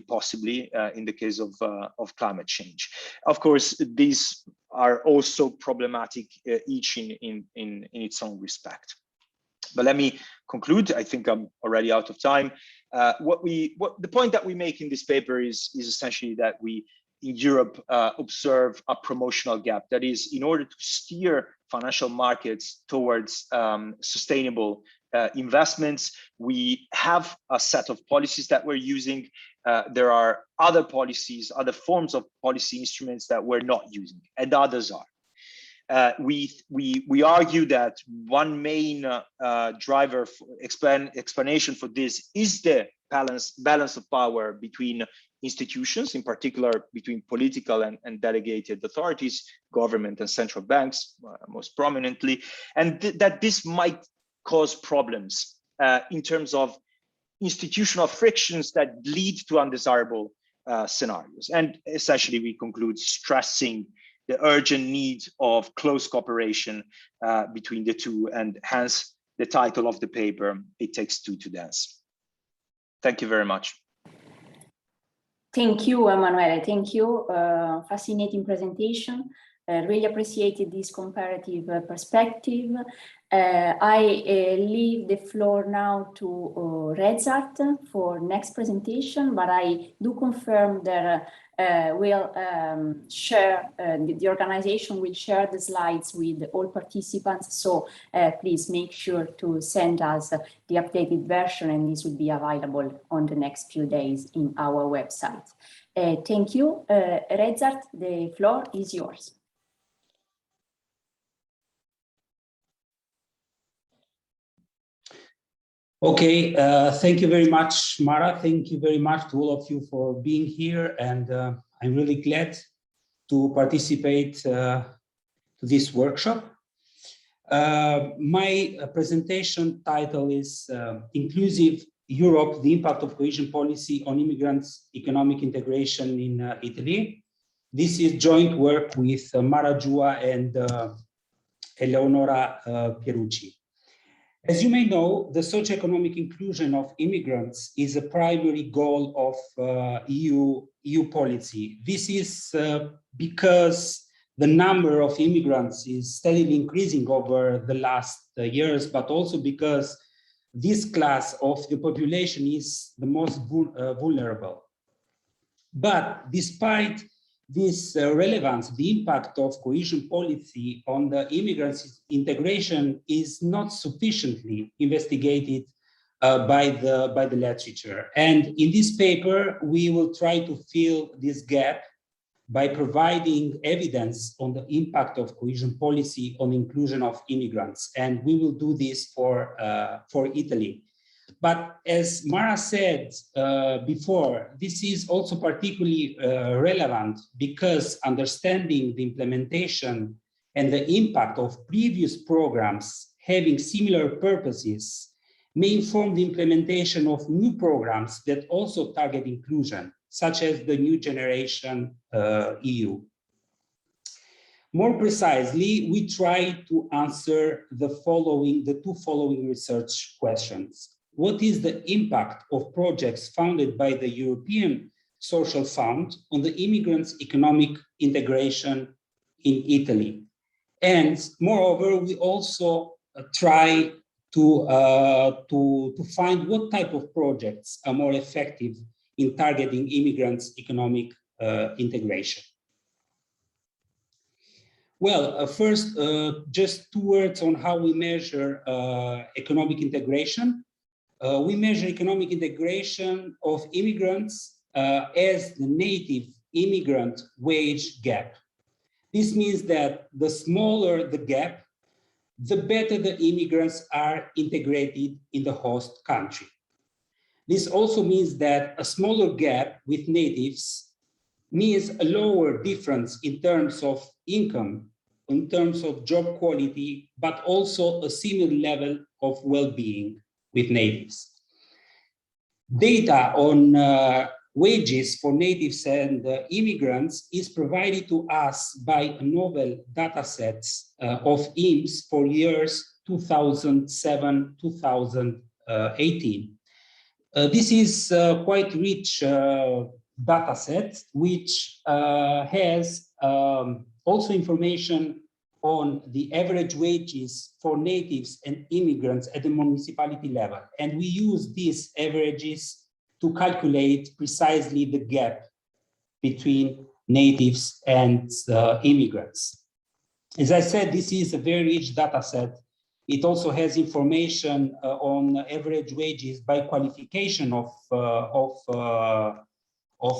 Speaker 3: possibly in the case of climate change. Of course, these are also problematic, each in its own respect. But let me conclude. I think I'm already out of time. The point that we make in this paper is essentially that we in Europe observe a promotional gap. That is, in order to steer financial markets towards sustainable investments, we have a set of policies that we're using. There are other policies, other forms of policy instruments that we're not using, and others are. We argue that one main driver, explanation for this is the balance of power between institutions, in particular between political and delegated authorities, government and central banks, most prominently, and that this might cause problems in terms of institutional frictions that lead to undesirable scenarios. And essentially, we conclude stressing the urgent need of close cooperation between the two, and hence the title of the paper, It Takes Two to Dance. Thank you very much.
Speaker 1: Thank you, Emanuele. Thank you. Fascinating presentation. Really appreciated this comparative perspective. I leave the floor now to Rezart for next presentation, but I do confirm that we'll share, the organization will share the slides with all participants. So please make sure to send us the updated version, and this will be available on the next few days in our website. Thank you. Rezart, the floor is yours.
Speaker 4: Okay, thank you very much, Mara. Thank you very much to all of you for being here, and I'm really glad to participate to this workshop. My presentation title is Inclusive Europe, the Impact of Cohesion Policy on Immigrants' Economic Integration in Italy. This is joint work with Mara Giua and Eleonora Pierucci. As you may know, the socioeconomic inclusion of immigrants is a primary goal of EU policy. This is because the number of immigrants is steadily increasing over the last years, but also because this class of the population is the most vulnerable. But despite this relevance, the impact of cohesion policy on the immigrants' integration is not sufficiently investigated by the literature. And in this paper, we will try to fill this gap by providing evidence on the impact of cohesion policy on inclusion of immigrants. And we will do this for Italy. But as Mara said before, this is also particularly relevant because understanding the implementation and the impact of previous programs having similar purposes may inform the implementation of new programs that also target inclusion, such as the New Generation EU. More precisely, we try to answer the two following research questions. What is the impact of projects funded by the European Social Fund on the immigrants' economic integration in Italy? And moreover, we also try to find what type of projects are more effective in targeting immigrants' economic integration. Well, first, just 2 words on how we measure economic integration. We measure economic integration of immigrants as the native immigrant wage gap. This means that the smaller the gap, the better the immigrants are integrated in the host country. This also means that a smaller gap with natives means a lower difference in terms of income, in terms of job quality, but also a similar level of well-being with natives. Data on wages for natives and immigrants is provided to us by a novel data set of IMSS for years 2007-2018. This is quite rich data set, which has also information on the average wages for natives and immigrants at the municipality level. And we use these averages to calculate precisely the gap between natives and immigrants. As I said, this is a very rich data set. It also has information on average wages by qualification of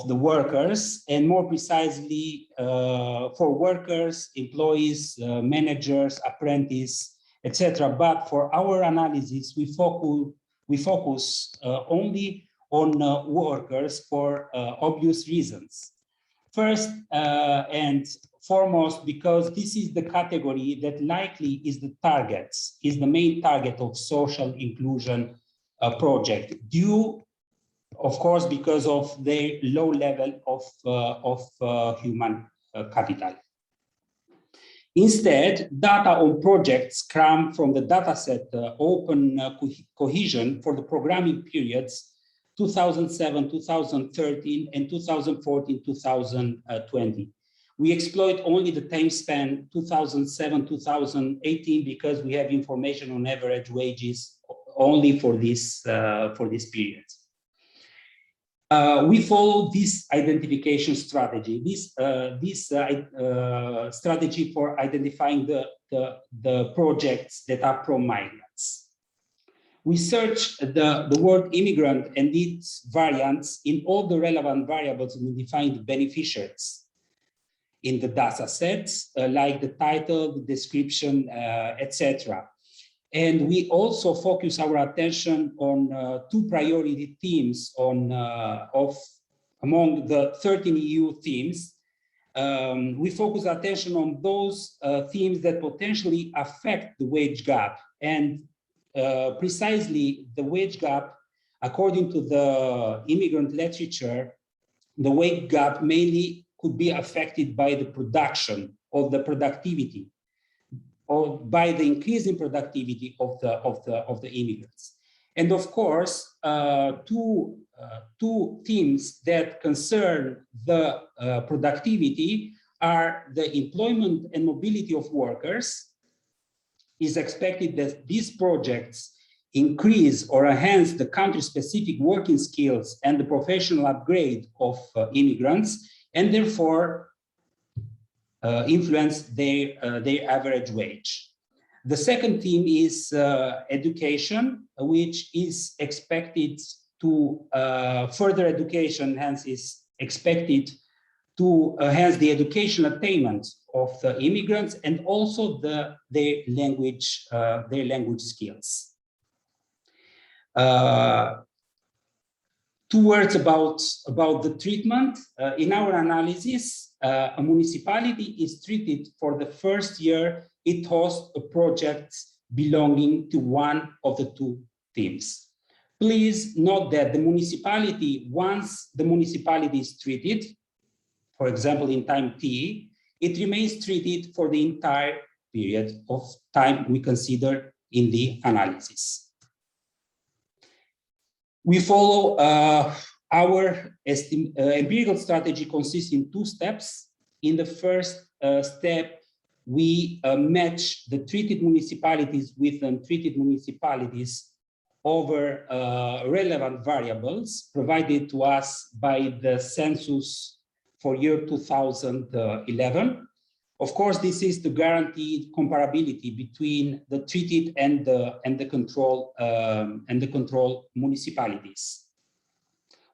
Speaker 4: the workers, and more precisely for workers, employees, managers, apprentices, etc. But for our analysis, we focus only on workers for obvious reasons. First and foremost, because this is the category that likely is the main target of social inclusion project, due, of course, because of their low level of human capital. Instead, data on projects come from the dataset Open Cohesion for the programming periods 2007, 2013, and 2014, 2020. We exploit only the time span 2007, 2018 because we have information on average wages only for this period. We follow this identification strategy, this strategy for identifying the projects that are pro-migrants. We search the word immigrant and its variants in all the relevant variables and we define the beneficiaries in the data sets, like the title, the description, etc. And we also focus our attention on two priority themes among the 13 EU themes. We focus attention on those themes that potentially affect the wage gap, and precisely the wage gap, according to the immigrant literature, the wage gap mainly could be affected by the production of the productivity, or by the increase in productivity of the immigrants. And of course, two themes that concern the productivity are the employment and mobility of workers. Is expected that these projects increase or enhance the country-specific working skills and the professional upgrade of immigrants, and therefore influence their average wage. The second theme is education, which is expected to further education, hence is expected to enhance the educational attainment of the immigrants and also their language skills. 2 words about the treatment. In our analysis, a municipality is treated for the first year it hosts a project belonging to one of the two themes. Please note that the municipality, once the municipality is treated, for example, in time T, it remains treated for the entire period of time we consider in the analysis. We follow our empirical strategy consists in 2 steps. In the first step, we match the treated municipalities with untreated municipalities over relevant variables provided to us by the census for year 2011. Of course, this is to guarantee comparability between the treated and the control municipalities.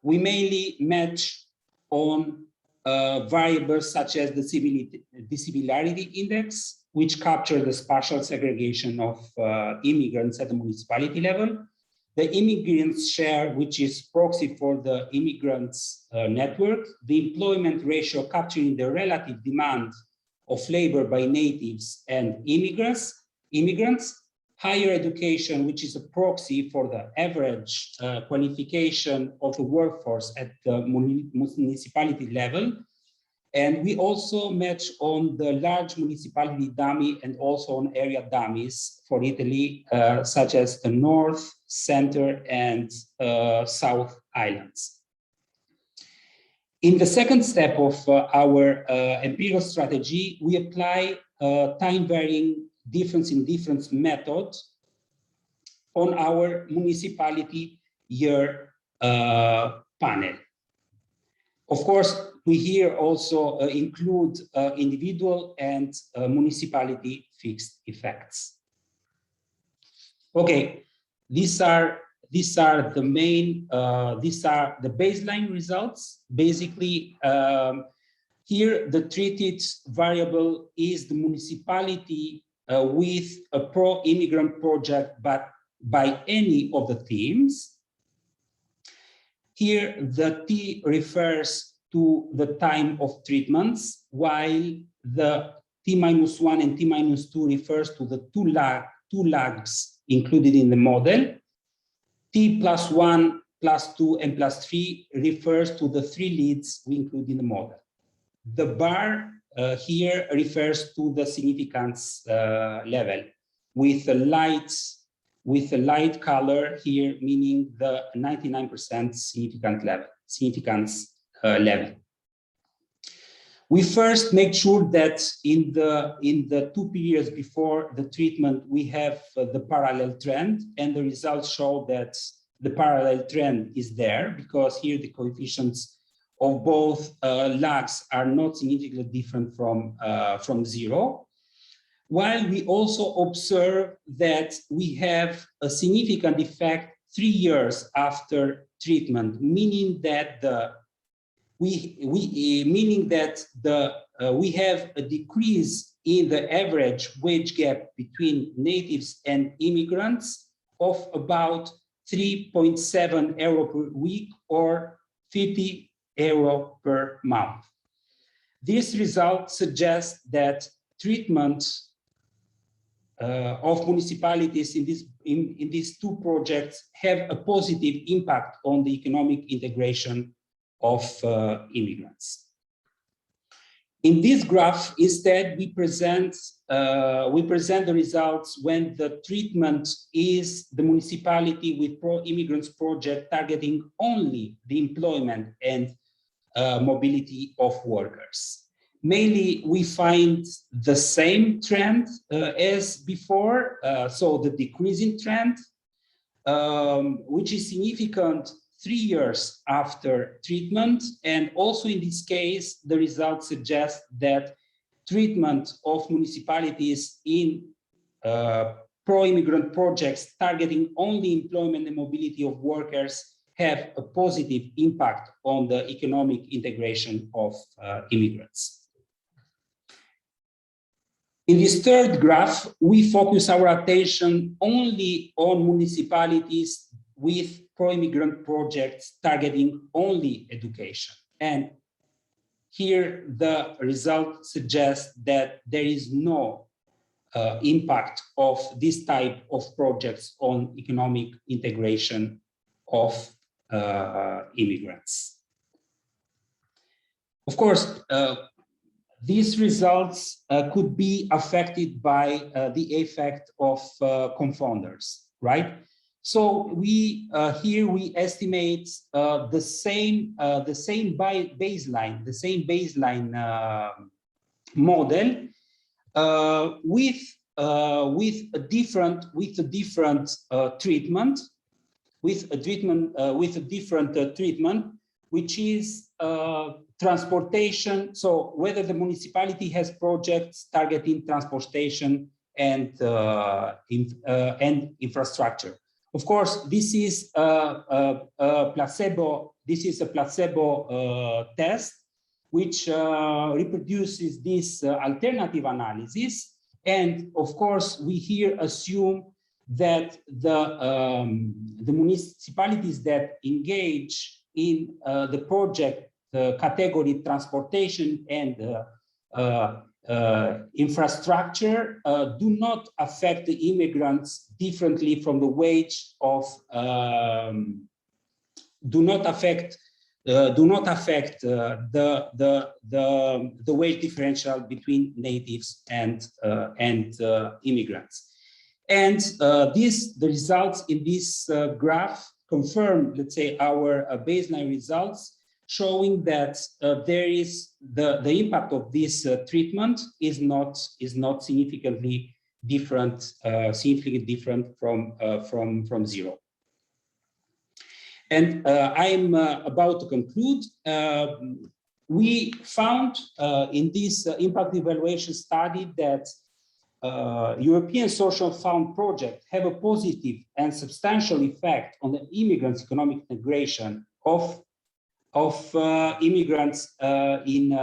Speaker 4: We mainly match on variables such as the similarity index, which capture the spatial segregation of immigrants at the municipality level, the immigrants share, which is proxy for the immigrants network, the employment ratio capturing the relative demand of labor by natives and immigrants, higher education, which is a proxy for the average qualification of the workforce at the municipality level. And we also match on the large municipality dummy and also on area dummies for Italy, such as the North, Center, and South Islands. In the second step of our empirical strategy, we apply time-varying difference in difference method on our municipality year panel. Of course, we here also include individual and municipality fixed effects. Okay, these are the main, these are the baseline results. Basically, here the treated variable is the municipality with a pro-immigrant project, but by any of the teams. Here, the T refers to the time of treatments, while the T-1 and T-2 refers to the two lags included in the model. T+1, +2, and +3 refers to the 3 leads we include in the model. The bar here refers to the significance level, with a light color here, meaning the 99% significance level. We first make sure that in the 2 periods before the treatment, we have the parallel trend, and the results show that the parallel trend is there, because here the coefficients of both lags are not significantly different from 0. While we also observe that we have a significant effect 3 years after treatment, meaning that we have a decrease in the average wage gap between natives and immigrants of about 3.7 euro per week or 50 euro per month. This result suggests that treatment of municipalities in these 2 projects have a positive impact on the economic integration of immigrants. In this graph, instead, we present the results when the treatment is the municipality with pro-immigrants project targeting only the employment and mobility of workers. Mainly, we find the same trend as before, so the decreasing trend, which is significant 3 years after treatment. And also in this case, the results suggest that treatment of municipalities in pro-immigrant projects targeting only employment and mobility of workers have a positive impact on the economic integration of immigrants. In this third graph, we focus our attention only on municipalities with pro-immigrant projects targeting only education. And here the result suggests that there is no impact of this type of projects on economic integration of immigrants. Of course, these results could be affected by the effect of confounders, right? So we here we estimate the same baseline model with a different treatment, which is transportation. So whether the municipality has projects targeting transportation and infrastructure. Of course, this is a placebo. This is a placebo test, which reproduces this alternative analysis. And of course, we here assume that the municipalities that engage in the project category transportation and infrastructure do not affect the immigrants differently from the wage of do not affect the wage differential between natives and immigrants. And the results in this graph confirm, let's say, our baseline results, showing that there is the impact of this treatment is not significantly different from zero. And I'm about to conclude. We found in this impact evaluation study that European Social Fund projects have a positive and substantial effect on the immigrants' economic integration of immigrants in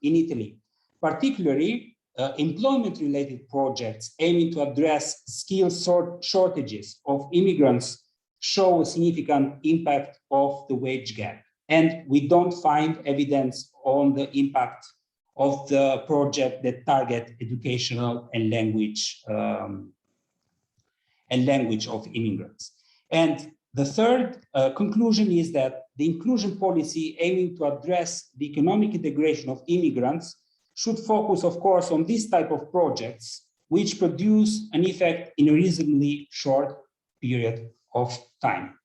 Speaker 4: Italy. Particularly, employment-related projects aiming to address skill shortages of immigrants show a significant impact of the wage gap. And we don't find evidence on the impact of the project that target educational and language of immigrants. And the third conclusion is that the inclusion policy aiming to address the economic integration of immigrants should focus, of course, on this type of projects, which produce an effect in a reasonably short period of time.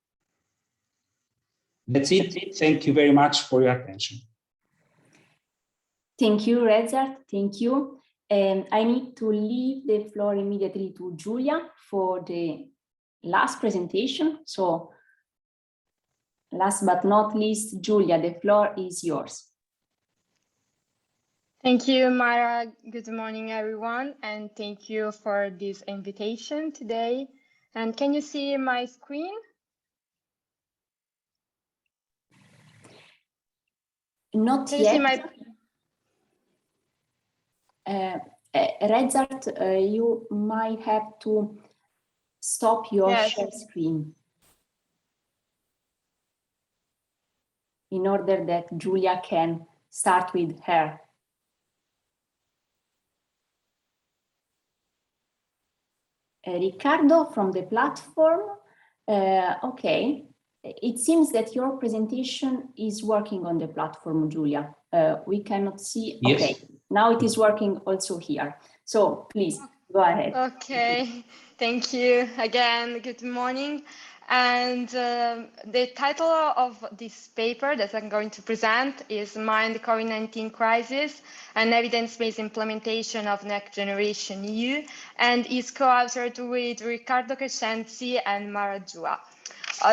Speaker 4: That's it. Thank you very much for your attention.
Speaker 1: Thank you, Rezart. Thank you. And I need to leave the floor immediately to Giulia for the last presentation. So last but not least, Giulia, the floor is yours.
Speaker 5: Thank you, Mara. Good morning, everyone. And thank you for this invitation today. And can you see my screen?
Speaker 1: Not
Speaker 5: can
Speaker 1: yet.
Speaker 5: You see my...
Speaker 1: Rezart, you might have to stop your share screen in order that Giulia can start with her. Riccardo from the platform, okay. It seems that your presentation is working on the platform, Giulia. We cannot see.
Speaker 4: Yes.
Speaker 1: Okay, now it is working also here. So please go ahead.
Speaker 5: Okay, thank you again. Good morning. And the title of this paper that I'm going to present is Mind the COVID-19 Crisis, an evidence-based implementation of Next Generation EU, and is co-authored with Riccardo Crescenzi and Mara Giua.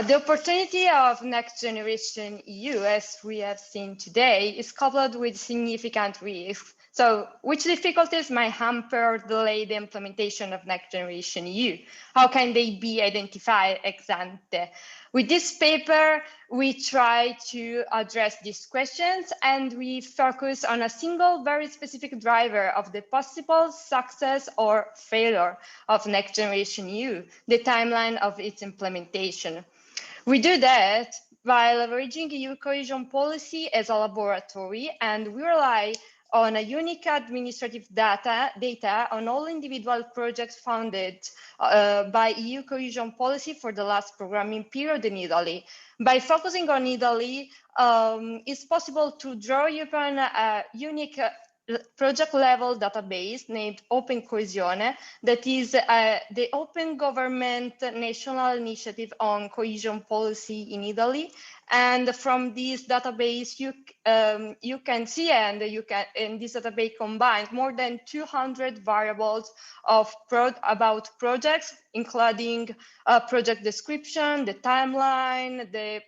Speaker 5: The opportunity of Next Generation EU, as we have seen today, is coupled with significant risks. So, which difficulties might hamper or delay the implementation of Next Generation EU? How can they be identified ex ante? With this paper, we try to address these questions, and we focus on a single, very specific driver of the possible success or failure of Next Generation EU, the timeline of its implementation. We do that by leveraging EU cohesion policy as a laboratory, and we rely on a unique administrative data on all individual projects funded by EU cohesion policy for the last programming period in Italy. By focusing on Italy, it's possible to draw upon a unique project level database named Open Coesione, that is the open government national initiative on cohesion policy in Italy. And from this database, you can see, and this database combines more than 200 variables about projects, including project description, the timeline, the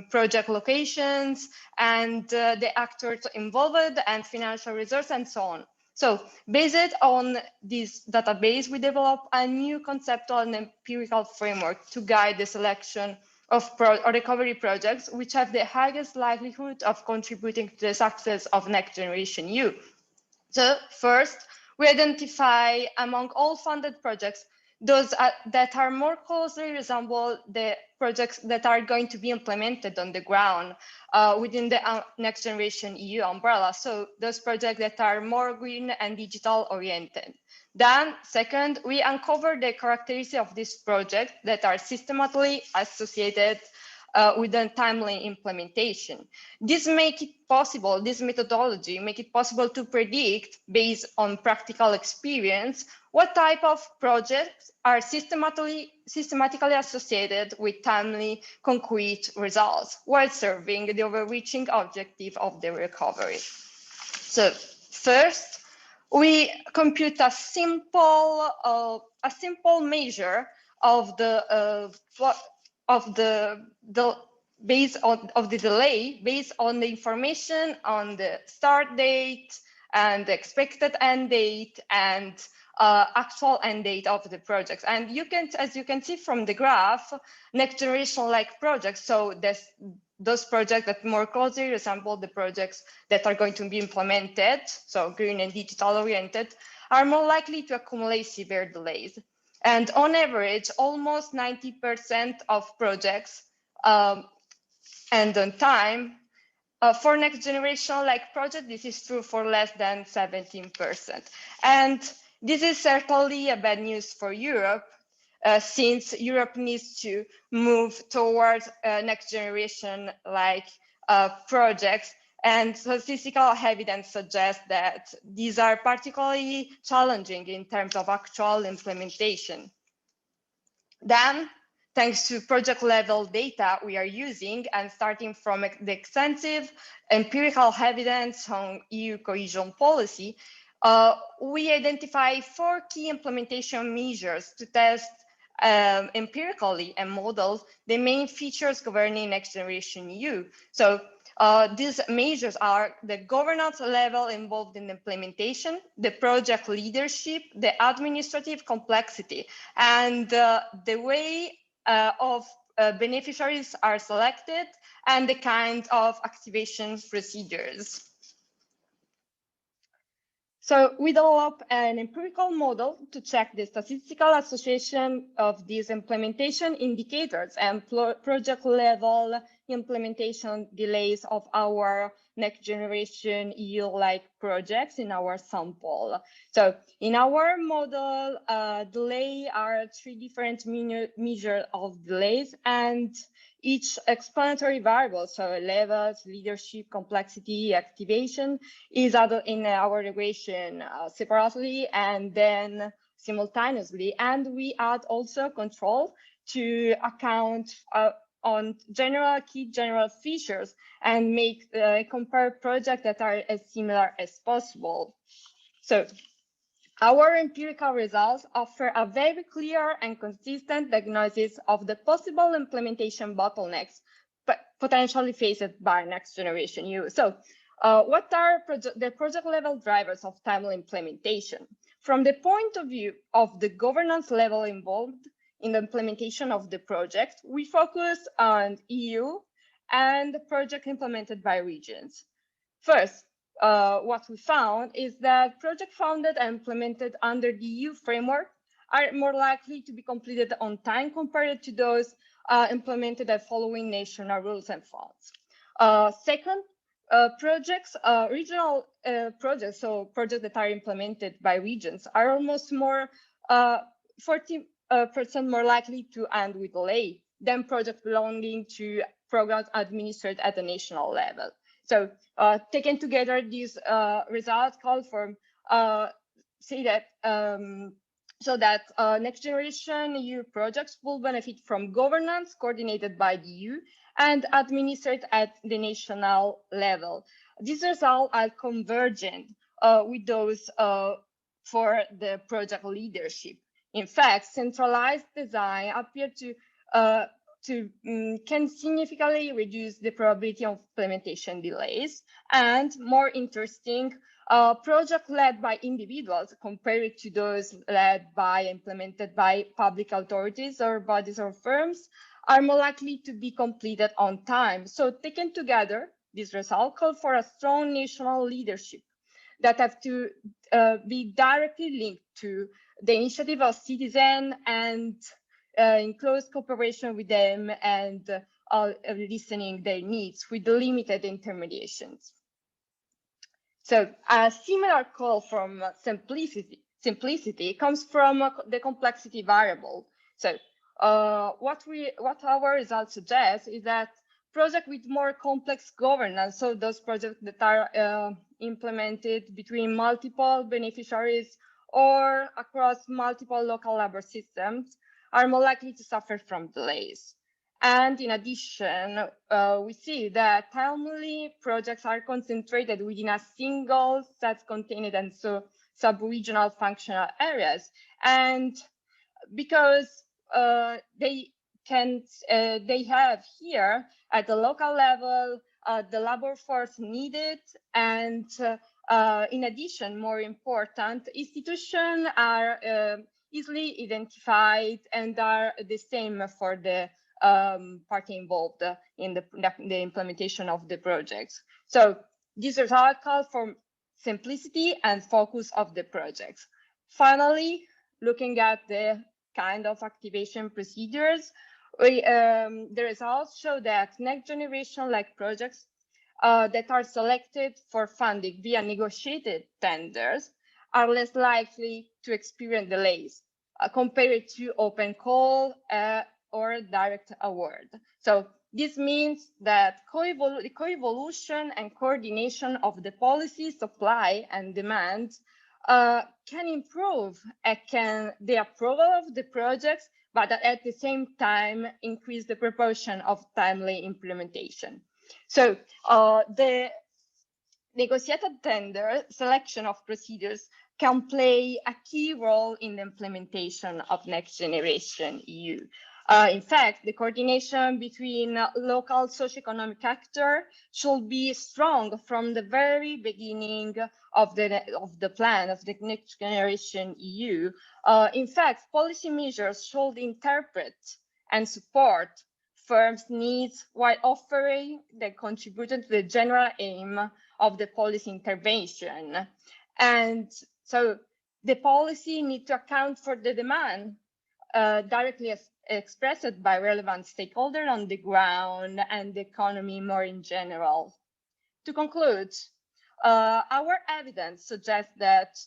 Speaker 5: project locations, and the actors involved, and financial resources, and so on. So, based on this database, we develop a new conceptual and empirical framework to guide the selection recovery projects which have the highest likelihood of contributing to the success of Next Generation EU. So first, we identify among all funded projects those that are more closely resemble the projects that are going to be implemented on the ground within the Next Generation EU umbrella. So those projects that are more green and digital oriented. Then second, we uncover the characteristics of this project that are systematically associated with a timely implementation. This methodology make it possible to predict, based on practical experience, what type of projects are systematically associated with timely, concrete results while serving the overreaching objective of the recovery. So first, we compute a simple measure of the delay based on the information on the start date and the expected end date and actual end date of the projects. And you can, as you can see from the graph, Next Generation like projects, so those projects that more closely resemble the projects that are going to be implemented, so green and digital oriented, are more likely to accumulate severe delays. And on average, almost 90% of projects end on time. For Next Generation like project, this is true for less than 17%. And this is certainly a bad news for Europe, since Europe needs to move towards Next Generation like projects. And statistical evidence suggests that these are particularly challenging in terms of actual implementation. Then, thanks to project level data we are using and starting from the extensive empirical evidence on EU cohesion policy, we identify 4 key implementation measures to test empirically and model the main features governing Next Generation EU. So these measures are the governance level involved in implementation, the project leadership, the administrative complexity, and the way of beneficiaries are selected, and the kind of activation procedures. So we develop an empirical model to check the statistical association of these implementation indicators and project level implementation delays of our Next Generation EU-like projects in our sample. So in our model, delay are 3 different measures of delays, and each explanatory variable, so levels, leadership, complexity, activation, is added in our regression separately and then simultaneously. And we add also control to account on key general features and make compare projects that are as similar as possible. So our empirical results offer a very clear and consistent diagnosis of the possible implementation bottlenecks potentially faced by Next Generation EU. So what are the project level drivers of timely implementation? From the point of view of the governance level involved in the implementation of the project, we focus on EU and the project implemented by regions. First, what we found is that projects founded and implemented under the EU framework are more likely to be completed on time compared to those implemented at following national rules and funds. Second, regional projects, so projects that are implemented by regions, are almost 40% more likely to end with delay than projects belonging to programs administered at the national level. So taken together, these results call for say that so that Next Generation EU projects will benefit from governance coordinated by the EU and administered at the national level. These results are convergent with those for the project leadership. In fact, centralized design appears can significantly reduce the probability of implementation delays, and more interesting, projects led by individuals compared to those led by implemented by public authorities or bodies or firms are more likely to be completed on time. So taken together, these results call for a strong national leadership that have to be directly linked to the initiative of citizens and in close cooperation with them and listening their needs with limited intermediations. So a similar call from simplicity comes from the complexity variable. So what our results suggest is that projects with more complex governance, so those projects that are implemented between multiple beneficiaries or across multiple local labor systems, are more likely to suffer from delays. And in addition, we see that timely projects are concentrated within a single self-contained and so sub-regional functional areas. And because they have here at the local level the labor force needed, and in addition, more important, institutions are easily identified and are the same for the party involved in the implementation of the projects. So these results call for simplicity and focus of the projects. Finally, looking at the kind of activation procedures, the results show that next generation like projects that are selected for funding via negotiated tenders are less likely to experience delays compared to open call or direct award. So this means that co-evolution and coordination of the policy, supply and demand can improve the approval of the projects, but at the same time increase the proportion of timely implementation. So the negotiated tender selection of procedures can play a key role in the implementation of Next Generation EU. In fact, the coordination between local socioeconomic actors should be strong from the very beginning of the plan of the Next Generation EU. In fact, policy measures should interpret and support firms' needs while offering the contribution to the general aim of the policy intervention. And so the policy needs to account for the demand directly expressed by relevant stakeholders on the ground and the economy more in general. To conclude, our evidence suggests that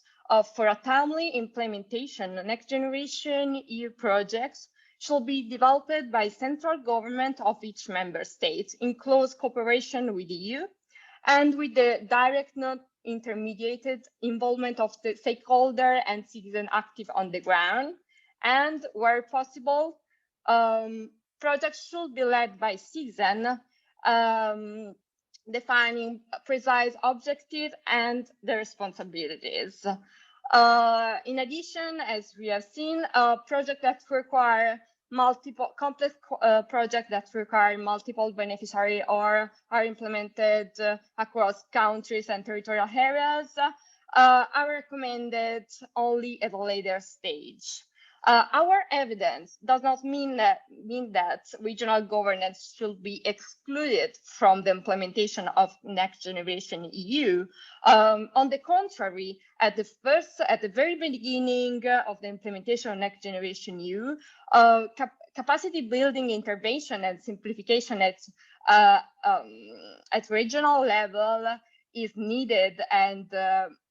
Speaker 5: for a timely implementation, Next Generation EU projects should be developed by central government of each member state in close cooperation with the EU and with the direct, not intermediated involvement of the stakeholder and citizen active on the ground. And where possible, projects should be led by citizens, defining precise objectives and the responsibilities. In addition, as we have seen, projects that require complex projects that require multiple beneficiaries or are implemented across countries and territorial areas are recommended only at a later stage. Our evidence does not mean that regional governance should be excluded from the implementation of Next Generation EU. On the contrary, at the very beginning of the implementation of Next Generation EU, capacity building intervention and simplification at regional level is needed and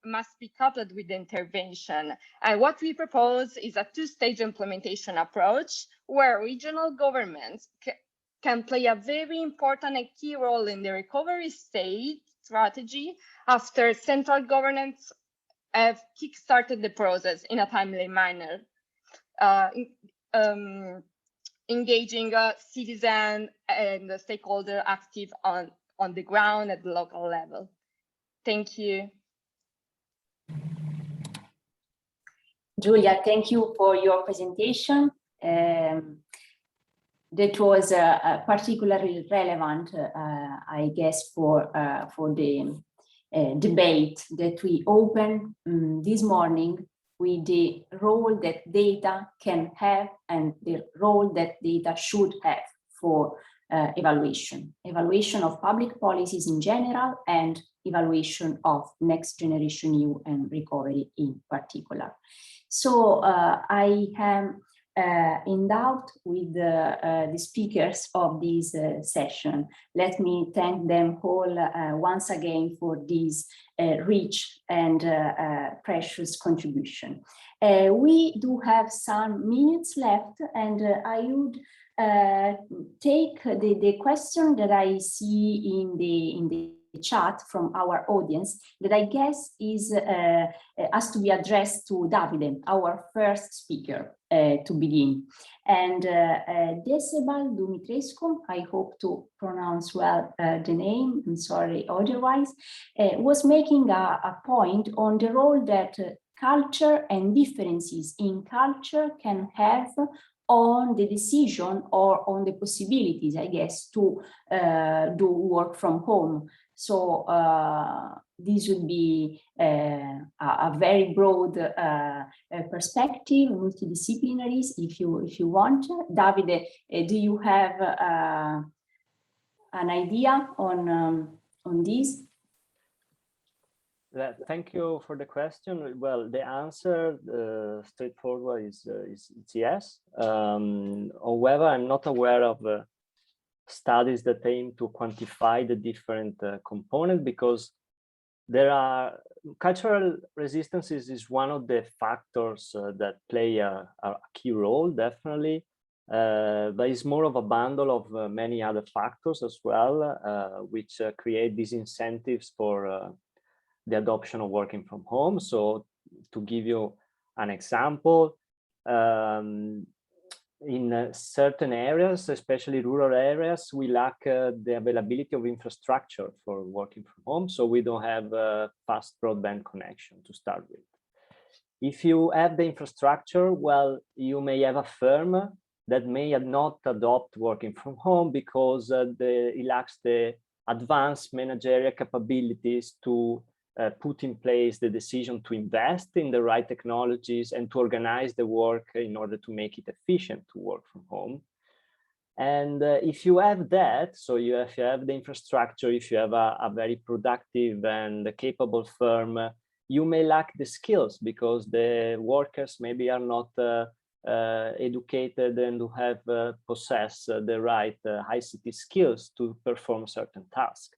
Speaker 5: must be coupled with the intervention. And what we propose is a two-stage implementation approach where regional governments can play a very important and key role in the recovery stage strategy after central governments have kick-started the process in a timely manner, engaging citizens and the stakeholder active on the ground at the local level. Thank you.
Speaker 1: Giulia, thank you for your presentation. That was particularly relevant, I guess, for the debate that we opened this morning with the role that data can have and the role that data should have for evaluation of public policies in general and evaluation of Next Generation EU and recovery in particular. So I am in doubt with the speakers of this session. Let me thank them all once again for this rich and precious contribution. We do have some minutes left, and I would take the question that I see in the chat from our audience, that I guess is has to be addressed to Davide, our first speaker, to begin. And Decebal Dumitrescu, I hope to pronounce well the name, I'm sorry otherwise, was making a point on the role that culture and differences in culture can have on the decision or on the possibilities, I guess, to do work from home. So this would be a very broad perspective, multidisciplinaries, if you want. Davide, do you have an idea on this?
Speaker 2: Thank you for the question. Well, the answer, straightforward, is yes. However, I'm not aware of studies that aim to quantify the different components, because there are cultural resistances is one of the factors that play a key role, definitely. But it's more of a bundle of many other factors as well, which create these incentives for the adoption of working from home. So to give you an example, in certain areas, especially rural areas, we lack the availability of infrastructure for working from home. So we don't have a fast broadband connection to start with. If you have the infrastructure, well, you may have a firm that may not adopt working from home because it lacks the advanced managerial capabilities to put in place the decision to invest in the right technologies and to organize the work in order to make it efficient to work from home. And if you have that, so if you have the infrastructure, if you have a very productive and capable firm, you may lack the skills because the workers maybe are not educated and who have possess the right ICT skills to perform certain tasks.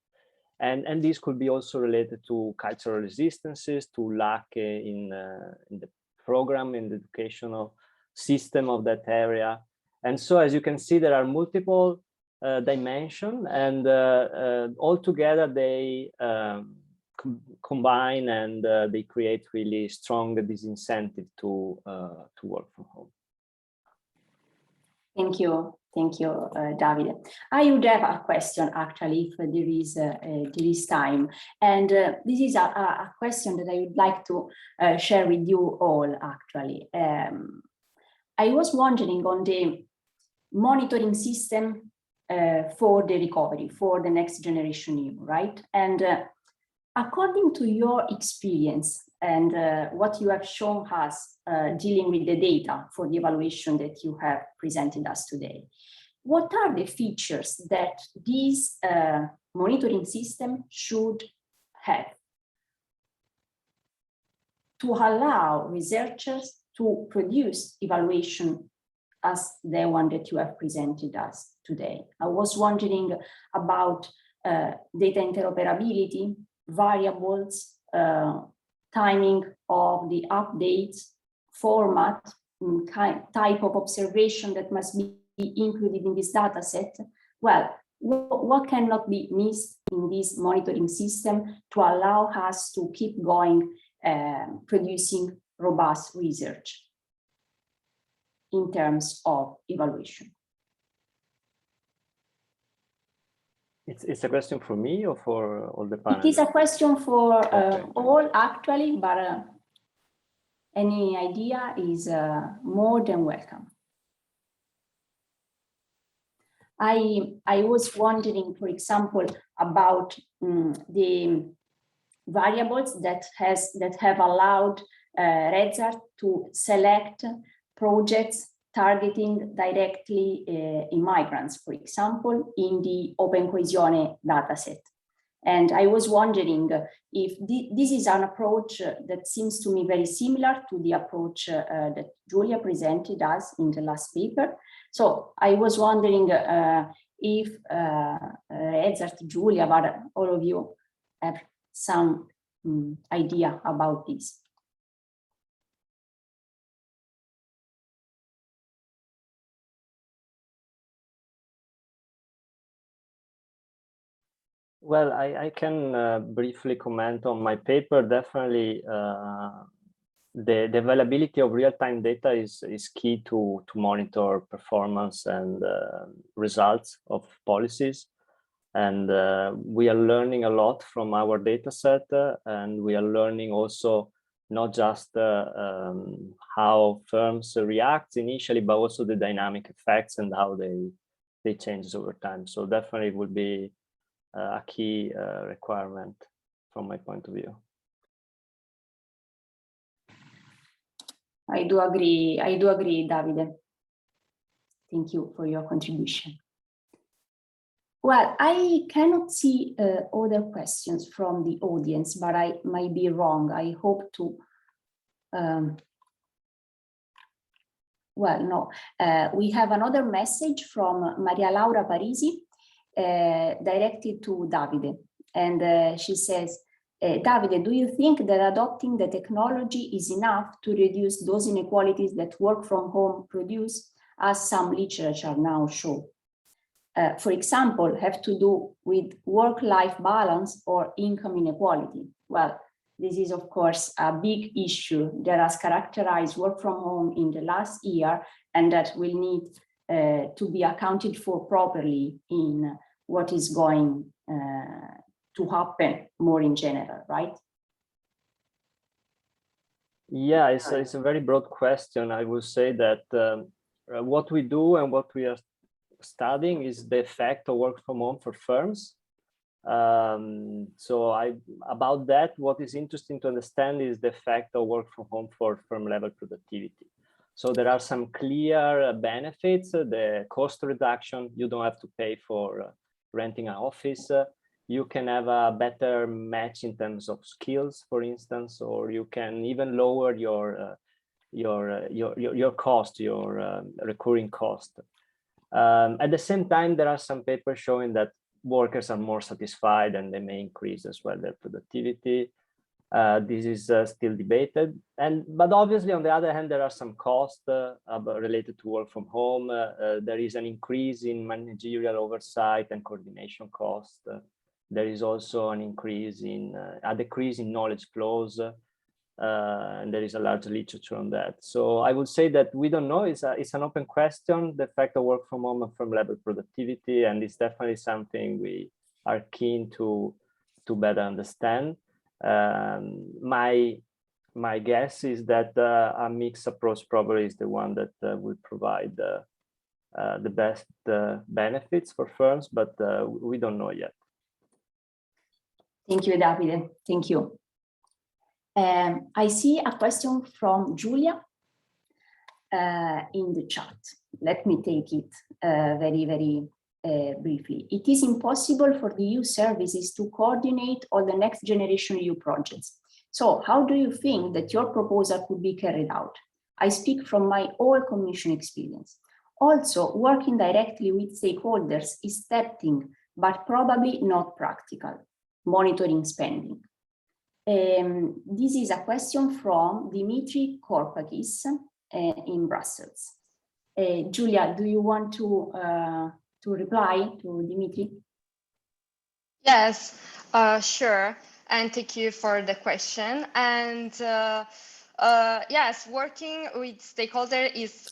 Speaker 2: And this could be also related to cultural resistances, to lack in the program, in the educational system of that area. And so, as you can see, there are multiple dimensions, and all together they combine, and they create really strong disincentive to work from home.
Speaker 1: Thank you, Davide. I would have a question, actually, if there is time, and this is a question that I would like to share with you all. Actually, I was wondering on the monitoring system for the recovery, for the Next Generation EU, right? And according to your experience and what you have shown us dealing with the data for the evaluation that you have presented us today, what are the features that this monitoring system should have to allow researchers to produce evaluation as the one that you have presented us today? I was wondering about data interoperability, variables, timing of the updates, format, type of observation that must be included in this data set. Well, what cannot be missed in this monitoring system to allow us to keep going, producing robust research in terms of evaluation?
Speaker 2: It's a question for me or for all the panelists?
Speaker 1: It is a question for all, actually, but any idea is more than welcome. I was wondering, for example, about the variables that have allowed Rezart to select projects targeting directly immigrants, for example, in the Open Coesione dataset. And I was wondering if this is an approach that seems to me very similar to the approach that Giulia presented us in the last paper. So I was wondering if Rezart, Giulia, but all of you have some idea about this.
Speaker 2: Well, I can briefly comment on my paper. Definitely, the availability of real-time data is key to monitor performance and results of policies. And we are learning a lot from our data set, and we are learning also not just how firms react initially, but also the dynamic effects and how they change over time. So definitely it would be a key requirement from my point of view.
Speaker 1: I do agree, Davide. Thank you for your contribution. Well, I cannot see other questions from the audience, but I might be wrong. I hope to. Well, no. We have another message from Maria Laura Parisi, directed to Davide. And she says, Davide, do you think that adopting the technology is enough to reduce those inequalities that work from home produce, as some literature now show? For example, have to do with work-life balance or income inequality? Well, this is, of course, a big issue that has characterized work from home in the last year, and that will need to be accounted for properly in what is going to happen more in general, right?
Speaker 2: Yeah, it's a very broad question. I will say that what we do and what we are studying is the effect of work from home for firms. So about that, what is interesting to understand is the effect of work from home for firm level productivity. So there are some clear benefits, the cost reduction, you don't have to pay for renting an office, you can have a better match in terms of skills, for instance, or you can even lower your cost, your recurring cost. At the same time, there are some papers showing that workers are more satisfied and they may increase as well their productivity. This is still debated, but obviously on the other hand, there are some costs related to work from home. There is an increase in managerial oversight and coordination costs. There is also an increase in a decrease in knowledge flows, and there is a large literature on that. So I would say that we don't know. It's an open question, the effect of work from home and firm level productivity, and it's definitely something we are keen to better understand. My guess is that a mixed approach probably is the one that will provide the best benefits for firms, but we don't know yet.
Speaker 1: Thank you, Davide. Thank you. I see a question from Giulia in the chat. Let me take it very briefly. It is impossible for the EU services to coordinate all the next generation EU projects. So how do you think that your proposal could be carried out? I speak from my own commission experience. Also, working directly with stakeholders is tempting, but probably not practical. Monitoring spending. This is a question from Dimitri Korpakis in Brussels. Giulia, do you want to reply to Dimitri?
Speaker 5: Yes, sure. And thank you for the question. And yes, working with stakeholders is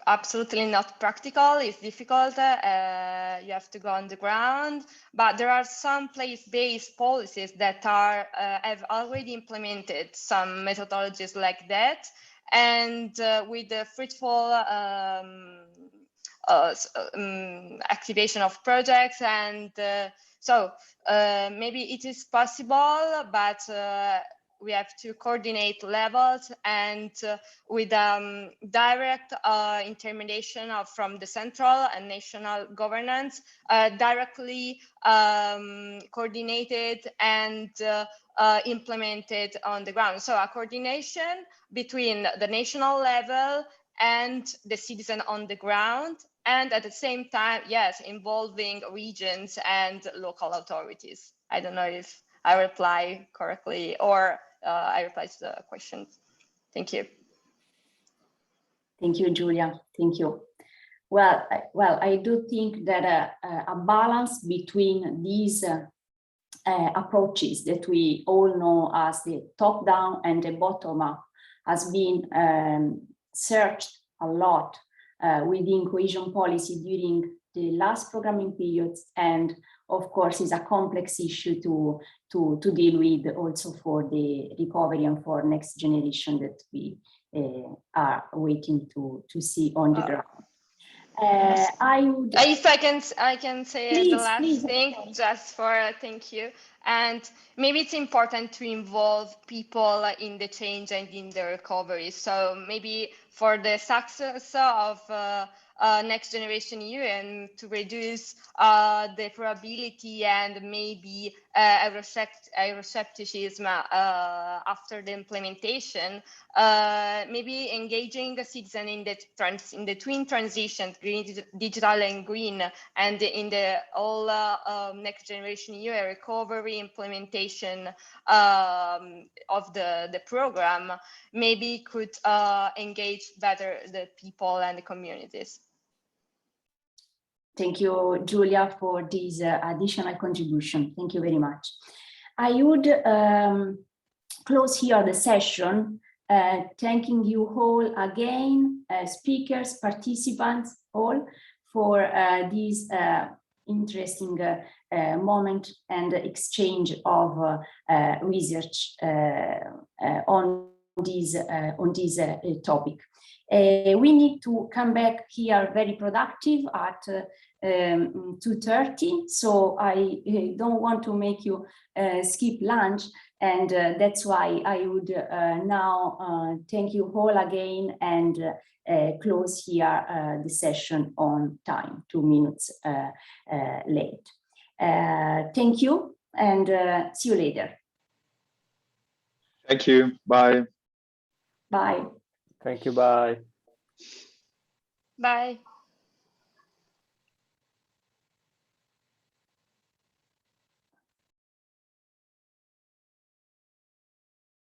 Speaker 5: absolutely not practical. It's difficult. You have to go on the ground. But there are some place-based policies that have already implemented some methodologies like that, and with the fruitful activation of projects. And so maybe it is possible, but we have to coordinate levels and with direct intermediation from the central and national governance, directly coordinated and implemented on the ground. So a coordination between the national level and the citizen on the ground, and at the same time, yes, involving regions and local authorities. I don't know if I reply correctly or I replied to the questions. Thank you.
Speaker 1: Thank you, Giulia. Thank you. Well, I do think that a balance between these approaches that we all know as the top-down and the bottom-up has been searched a lot within cohesion policy during the last programming periods, and of course is a complex issue to deal with also for the recovery and for next generation that we are waiting to see on the ground.
Speaker 5: If I can say
Speaker 1: please,
Speaker 5: the last thing, just for thank you. And maybe it's important to involve people in the change and in the recovery. So maybe for the success of next generation EU and to reduce the probability and maybe Euroscepticism after the implementation, maybe engaging the citizen in the twin transitions, green, digital and green, and in the all next generation EU recovery implementation of the program, maybe could engage better the people and the communities.
Speaker 1: Thank you, Giulia, for this additional contribution. Thank you very much. I would close here the session, thanking you all again, speakers, participants, all, for this interesting moment and exchange of research on this topic. We need to come back here very productive at 2:30, so I don't want to make you skip lunch, and that's why I would now thank you all again and close here the session on time, 2 minutes late. Thank you, and see you later.
Speaker 3: Thank you. Bye.
Speaker 1: Bye.
Speaker 2: Thank you. Bye.
Speaker 5: Bye.